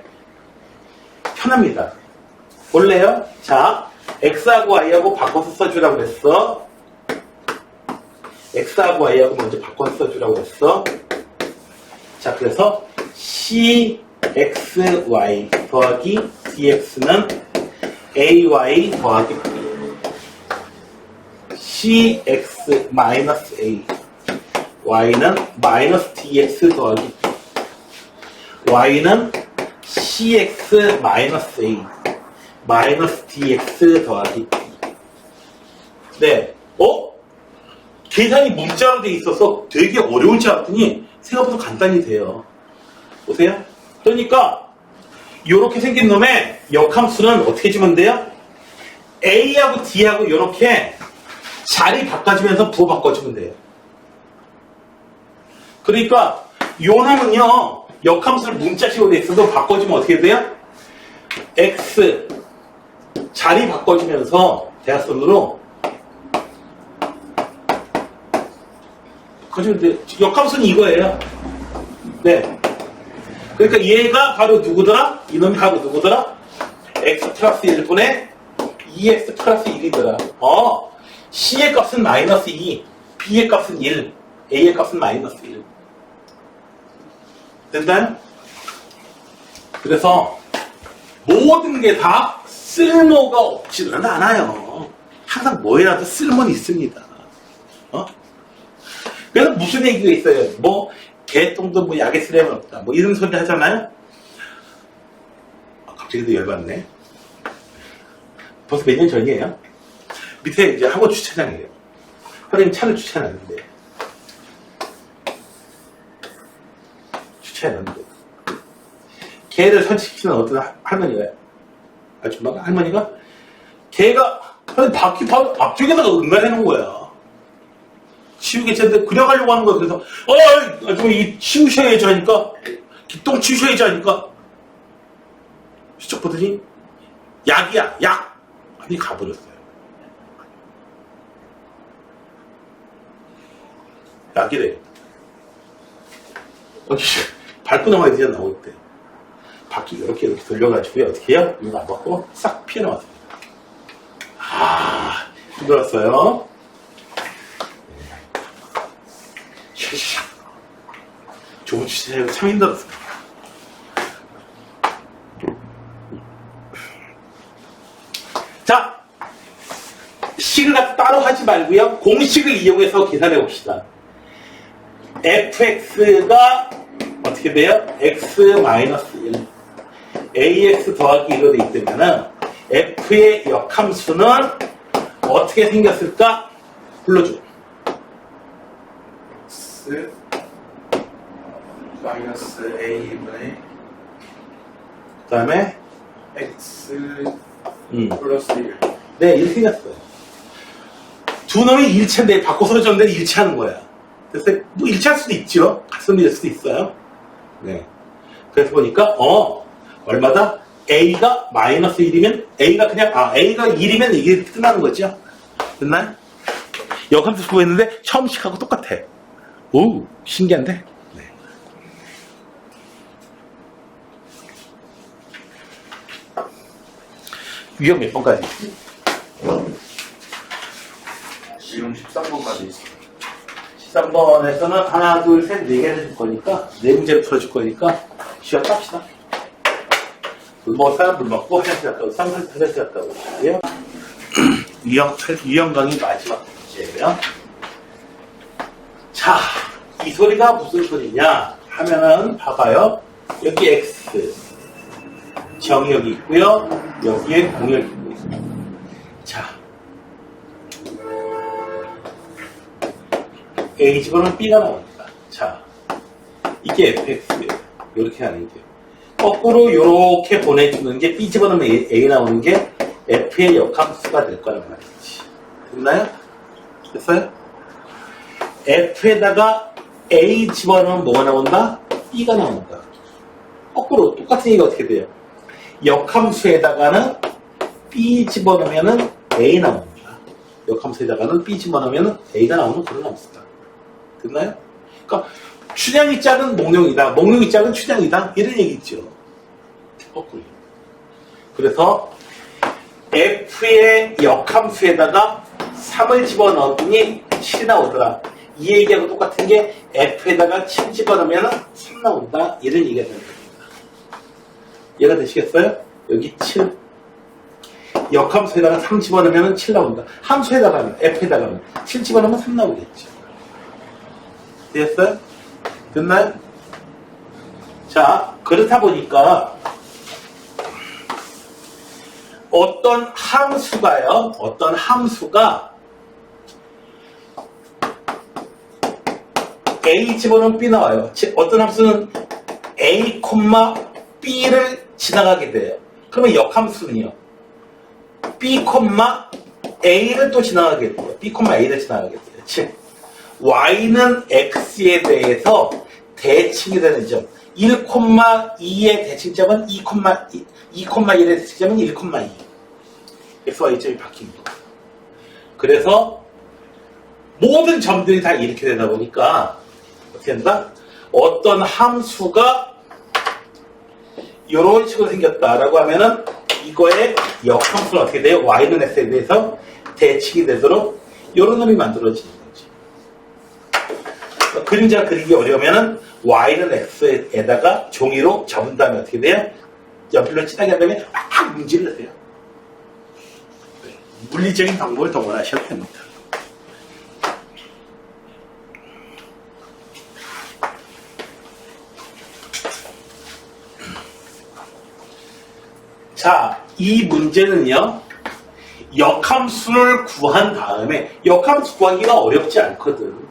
편합니다. 볼래요? 자, x하고 y하고 바꿔서 써주라고 그랬어. x하고 y하고 먼저 바꿔서 써주라고 했어. 자, 그래서 cxy 더하기 dx는 ay 더하기 b, cx 마이너스 a, y는 마이너스 dx 더하기 b, y는 cx 마이너스 a, 마이너스 dx 더하기 b. 네, 계산이 문자로 돼 있어서 되게 어려울 줄 알았더니 생각보다 간단히 돼요. 보세요. 그러니까 이렇게 생긴 놈의 역함수는 어떻게 주면 돼요? A하고 D하고 이렇게 자리 바꿔주면서 부호 바꿔주면 돼요. 그러니까 요 놈은요, 역함수를 문자식으로 돼 있어도 바꿔주면 어떻게 돼요? X 자리 바꿔주면서 대각선으로 역함수는 이거예요. 네. 그러니까 얘가 바로 누구더라? 이놈이 바로 누구더라? x 플러스 1분의 2x 플러스 1이더라. c의 값은 마이너스 2, b의 값은 1, a의 값은 마이너스 1. 됐나요? 그래서 모든 게 다 쓸모가 없지는 않아요. 항상 뭐라도 쓸모는 있습니다. 그래서 무슨 얘기가 있어요? 뭐 개똥도 뭐 약에 쓰려면 없다. 뭐 이런 소리 하잖아요. 갑자기 또 열받네. 벌써 몇 년 전이에요. 밑에 이제 학원 주차장이에요. 선생님 차를 주차해놨는데 개를 산책시키는 어떤 할머니가, 아줌마가, 할머니가 개가 바퀴 바로 앞쪽에다가 응가해놓은 거야. 치우게 했는데 그냥 가려고 하는 거야. 그래서 좀 이 치우셔야지 하니까, 기똥 치우셔야지 하니까 시쪽 보더니 약이야, 약 하니 가버렸어요. 약이래. 밟고 나와야 되잖아. 나올 때 바퀴 이렇게 돌려가지고 어떻게 해요? 이거 안 받고 싹 피해나왔어요. 힘들었어요. 좋은 주제가 참 힘들었어요. 자, 식을 갖다 따로 하지 말고요. 공식을 이용해서 계산해 봅시다. fx가 어떻게 돼요? x-1 ax 더하기 1로 되어 있다면 f의 역함수는 어떻게 생겼을까? 불러줘. x 마이너스 a분의 그 다음에 x 플러스 1. 네, 이렇게 생겼어요. 두 놈이 일체인데 바꿔서 줬는데 일체하는 거야. 그래서 뭐 일체할 수도 있죠. 같은 일 수도 있어요. 네. 그래서 보니까 얼마다? a가 마이너스 1이면 a가 그냥 a가 1이면 이게 끝나는 거죠. 됐나요? 역함수 구했는데 처음 식하고 똑같아. 오, 신기한데? 네. 유형 몇 번까지? 지금 13번까지 있어요. 13번에서는 하나, 둘, 셋, 네 개를 줄 거니까, 네 문제를 풀어줄 거니까, 쉬었다 합시다. 물 먹었다, 물 먹고, 화장실 갔다 오고, 화장실 갔다 오고요. 유형 강의 마지막 문제예요. 자, 이 소리가 무슨 소리냐 하면은, 봐봐요. 여기 X. 정역이 있고요. 여기에 공역이 있고. 자. A 집어넣으면 B가 나옵니다. 자, 이게 fx예요. 이렇게 하는 게. 거꾸로 이렇게 보내주는 게 B 집어넣으면 A 나오는 게 F의 역함수가 될 거란 말이지. 됐나요? 됐어요? F에다가 A 집어넣으면 뭐가 나온다? B가 나온다. 거꾸로 똑같은 얘기가 어떻게 돼요? 역함수에다가는 B 집어넣으면 A 나옵니다. 역함수에다가는 B 집어넣으면 A가 나오는 그런 함수다. 됐나요? 그러니까 춘향이 짝은 목룡이다. 목룡이 짝은 춘향이다. 이런 얘기죠. 거꾸로. 그래서 F의 역함수에다가 3을 집어넣었더니 7이 나오더라. 이 얘기하고 똑같은 게 F에다가 7 집어넣으면 3 나온다. 이런 얘기가 되는 겁니다. 이해가 되시겠어요? 여기 7. 역함수에다가 3 집어넣으면 7 나온다. 함수에다가는, F에다가는 7 집어넣으면 3 나오겠죠. 됐어요? 됐나요? 자, 그렇다 보니까 어떤 함수가요, 어떤 함수가 A 집어넣으면 B 나와요. 어떤 함수는 A, B를 지나가게 돼요. 그러면 역함수는요, B, A를 또 지나가게 돼요. B, A를 지나가게 돼요. 즉, Y는 X에 대해서 대칭이 되는 점. 1,2의 대칭점은 2,1의 대칭점은 1,2. XY점이 바뀝니다. 그래서 모든 점들이 다 이렇게 되다 보니까 어떻게 된다? 어떤 함수가 이런 식으로 생겼다라고 하면은 이거의 역함수는 어떻게 돼요? Y는 X에 대해서 대칭이 되도록 이런 놈이 만들어지는 거지. 그림자 그리기 어려우면은 Y는 X에다가 종이로 접은 다음에 어떻게 돼요? 연필로 진하게 한 다음에 막 문지를 해요. 물리적인 방법을 동원하셔도 됩니다. 자, 이 문제는요, 역함수를 구한 다음에, 역함수 구하기가 어렵지 않거든.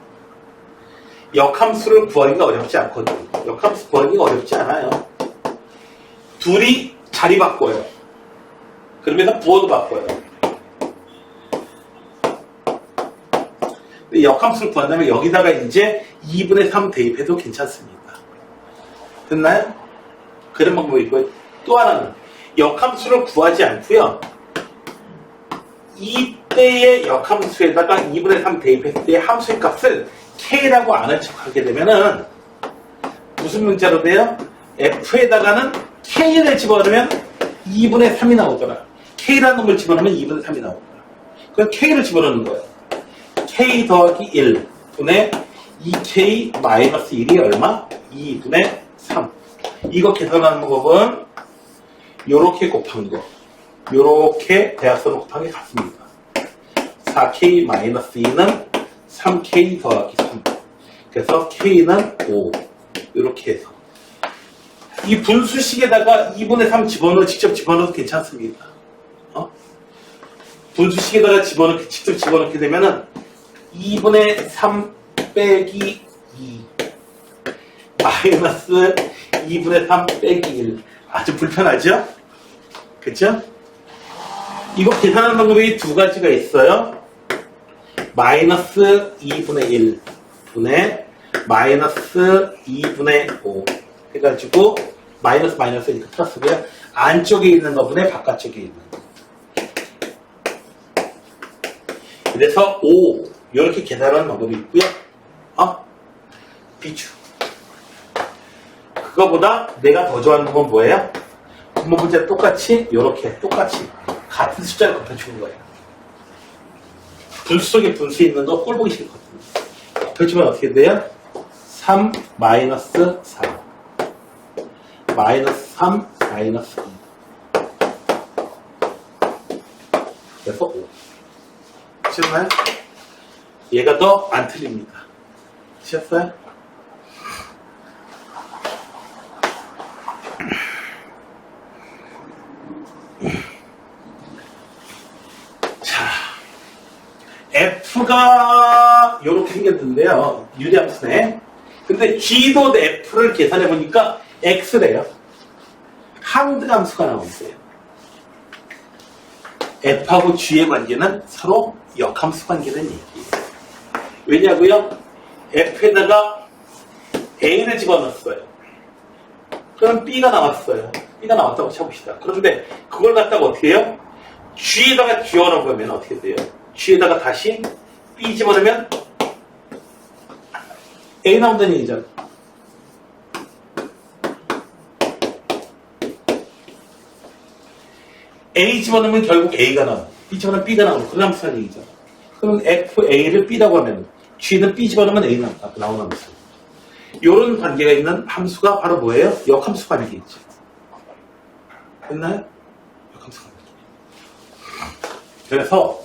역함수를 구하기가 어렵지 않거든. 역함수 구하기가 어렵지 않아요. 둘이 자리 바꿔요. 그러면서 부호도 바꿔요. 역함수를 구한 다음에 여기다가 이제 2분의 3 대입해도 괜찮습니다. 됐나요? 그런 방법이 있고요. 또 하나는 역함수를 구하지 않고요. 이때의 역함수에다가 2분의 3 대입했을 때 함수의 값을 K라고 아는 척하게 되면은 무슨 문자로 돼요? F에다가는 K를 집어넣으면 2분의 3이 나오더라. K라는 놈을 집어넣으면 2분의 3이 나오더라. 그럼 K를 집어넣는 거예요. K 더하기 1 분의 2K 마이너스 1이 얼마? 2분의 3. 이거 계산하는 방법은 요렇게 곱한 거, 요렇게 대각선을 곱한 게 같습니다. 4K 마이너스 2는 3K 더하기 3. 그래서 K는 5. 요렇게 해서. 이 분수식에다가 2분의 3 직접 집어넣어도 괜찮습니다. 분수식에다가 직접 집어넣게 되면은 2분의 3 빼기 2 마이너스 2분의 3 빼기 1. 아주 불편하죠? 그쵸? 이거 계산하는 방법이 두 가지가 있어요. 마이너스 2분의 1 분의 마이너스 2분의 5 해가지고 마이너스 이렇게 플러스고요. 안쪽에 있는 거분의 바깥쪽에 있는 거. 그래서 5 이렇게 계산하는 방법이 있고요. 비추. 그거보다 내가 더 좋아하는 건 뭐예요? 분모 문제 똑같이 이렇게 똑같이 같은 숫자를 곱해주는 거예요. 분수 속에 분수 있는 거 꼴보기 싫거든요. 곱해주면 어떻게 돼요? 3 마이너스 4 마이너스 3 마이너스 2 그래서 5. 아시나요? 얘가 더 안 틀립니다. 아셨어요? 자, F가 이렇게 생겼는데요. 유리함수네. 근데 G도 F를 계산해 보니까 X래요. 항등함수가 나오는데요. F하고 G의 관계는 서로 역함수 관계라는 얘기예요. 왜냐고요? F에다가 A를 집어넣었어요. 그럼 B가 나왔어요. B가 나왔다고 쳐봅시다. 그런데 그걸 갖다가 어떻게 해요? G에다가 집어넣으면 어떻게 돼요? G에다가 다시 B 집어넣으면 A 나온다는 얘기잖아. A 집어넣으면 결국 A가 나와. B 집어넣으면 B가 나오고 그런 함수라는 얘기잖아. 그럼 FA를 B라고 하면 G는 B 집어넣으면 A 나오는 함수. 이런 관계가 있는 함수가 바로 뭐예요? 역함수 관계있죠. 됐나요? 역함수 관계. 그래서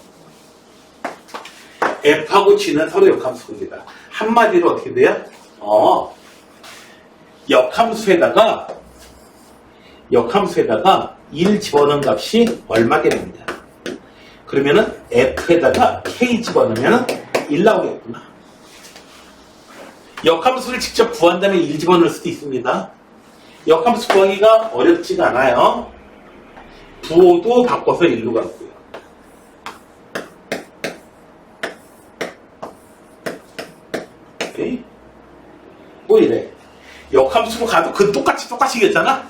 F하고 G는 서로 역함수 관계다. 한마디로 어떻게 돼요? 역함수에다가 1 집어넣은 값이 얼마 됩니다. 그러면은 F에다가 K 집어넣으면 1 나오겠구나. 역함수를 직접 구한 다음에 1 집어넣을 수도 있습니다. 역함수 구하기가 어렵지가 않아요. 부호도 바꿔서 1로 가고요. 오케이? 뭐 이래. 역함수로 가도 그 똑같이 이겼잖아?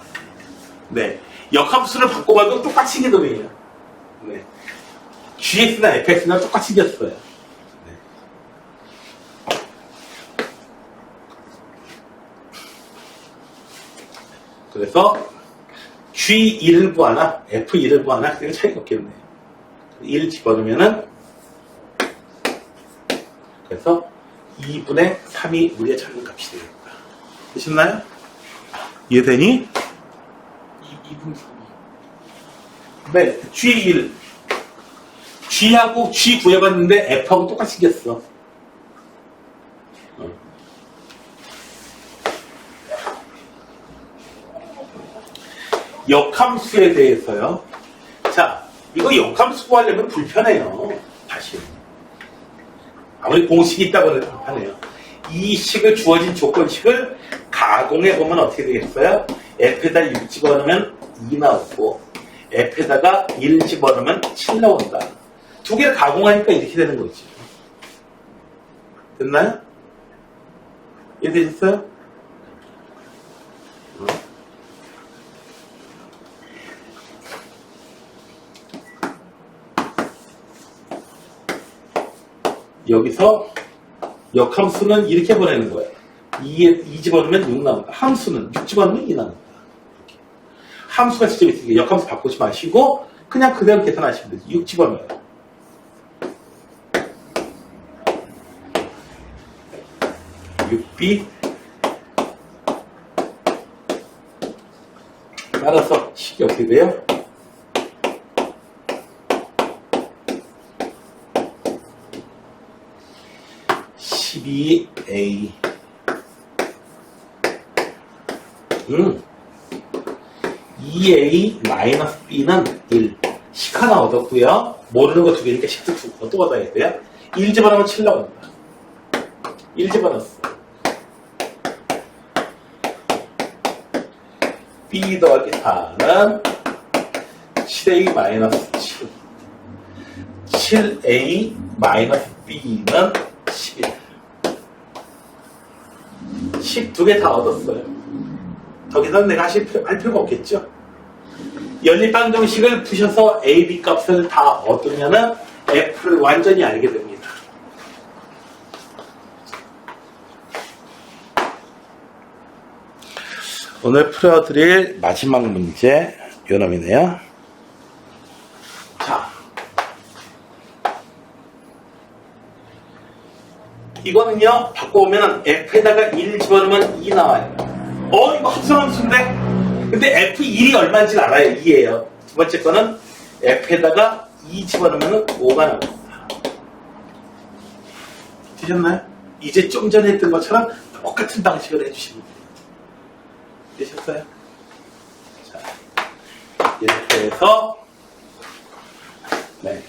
네. 역함수를 바꿔봐도 똑같이 이기더만요. 네. GX나 FX나 똑같이 이겼어요. 네. 그래서 G1을 구하나 F1을 구하나 그게 차이가 없겠네요. 1 집어넣으면은 그래서 2분의 3이 우리의 찾는 값이 되겠다. 되셨나요? 이해되니? 2분 3이. 네, G1. G하고 G 구해봤는데 F하고 똑같이 생겼어. 역함수에 대해서요. 자, 이거 역함수 구하려면 불편해요. 다시. 아무리 공식이 있다고 해도 불편해요. 이 식을 주어진 조건식을 가공해보면 어떻게 되겠어요? F에다 6 집어넣으면 2 나오고 F에다가 1 집어넣으면 7 나온다. 두 개를 가공하니까 이렇게 되는 거지. 됐나요? 이해되셨어요? 여기서 역함수는 이렇게 보내는 거예요. 2 집어넣으면 6 나온다. 함수는 6 집어넣으면 2 나온다. 이렇게. 함수가 직접 있으니까 역함수 바꾸지 마시고 그냥 그대로 계산하시면 되지. 6 집어넣어요. B 따라서 식이 어떻게 돼요? A 2A 마이너스 B는 1 식 하나 얻었고요. 모르는 거 두 개니까 식도 또 얻어야 돼요. 1 집어넣으면 7 나온다. 1 집어넣었어. B 더하기 4는 7A 마이너스 7 7A 마이너스 B는 11 식 두 개 다 얻었어요. 더 이상 내가 할 필요가 없겠죠. 연립방정식을 푸셔서 A, B 값을 다 얻으면은 F를 완전히 알게 됩니다. 오늘 풀어드릴 마지막 문제 요 놈이네요. 자, 이거는요 바꿔보면 F에다가 1 집어넣으면 2 나와요. 이거 합성함수인데? 근데 F1이 얼마인지 알아요. 2예요. 두 번째 거는 F에다가 2 집어넣으면 5가 나옵니다. 되셨나요? 이제 좀 전에 했던 것처럼 똑같은 방식으로 해주시면 돼요. 되셨어요? 자, 이렇게 해서 네.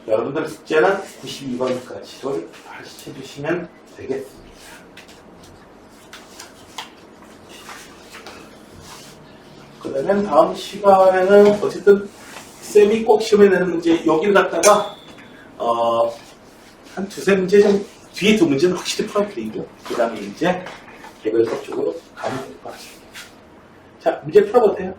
여러분들 숙제는 92번까지를 해주시면 되겠습니다. 그러면 다음 시간에는 어쨌든 쌤이 꼭 시험에 내는 문제 여기를 갖다가 한 두세 문제 좀 뒤에 두 문제는 확실히 풀어드리고 그 다음에 이제 개별 수업 쪽으로 가면 될 것 같습니다. 자, 문제 풀어보세요.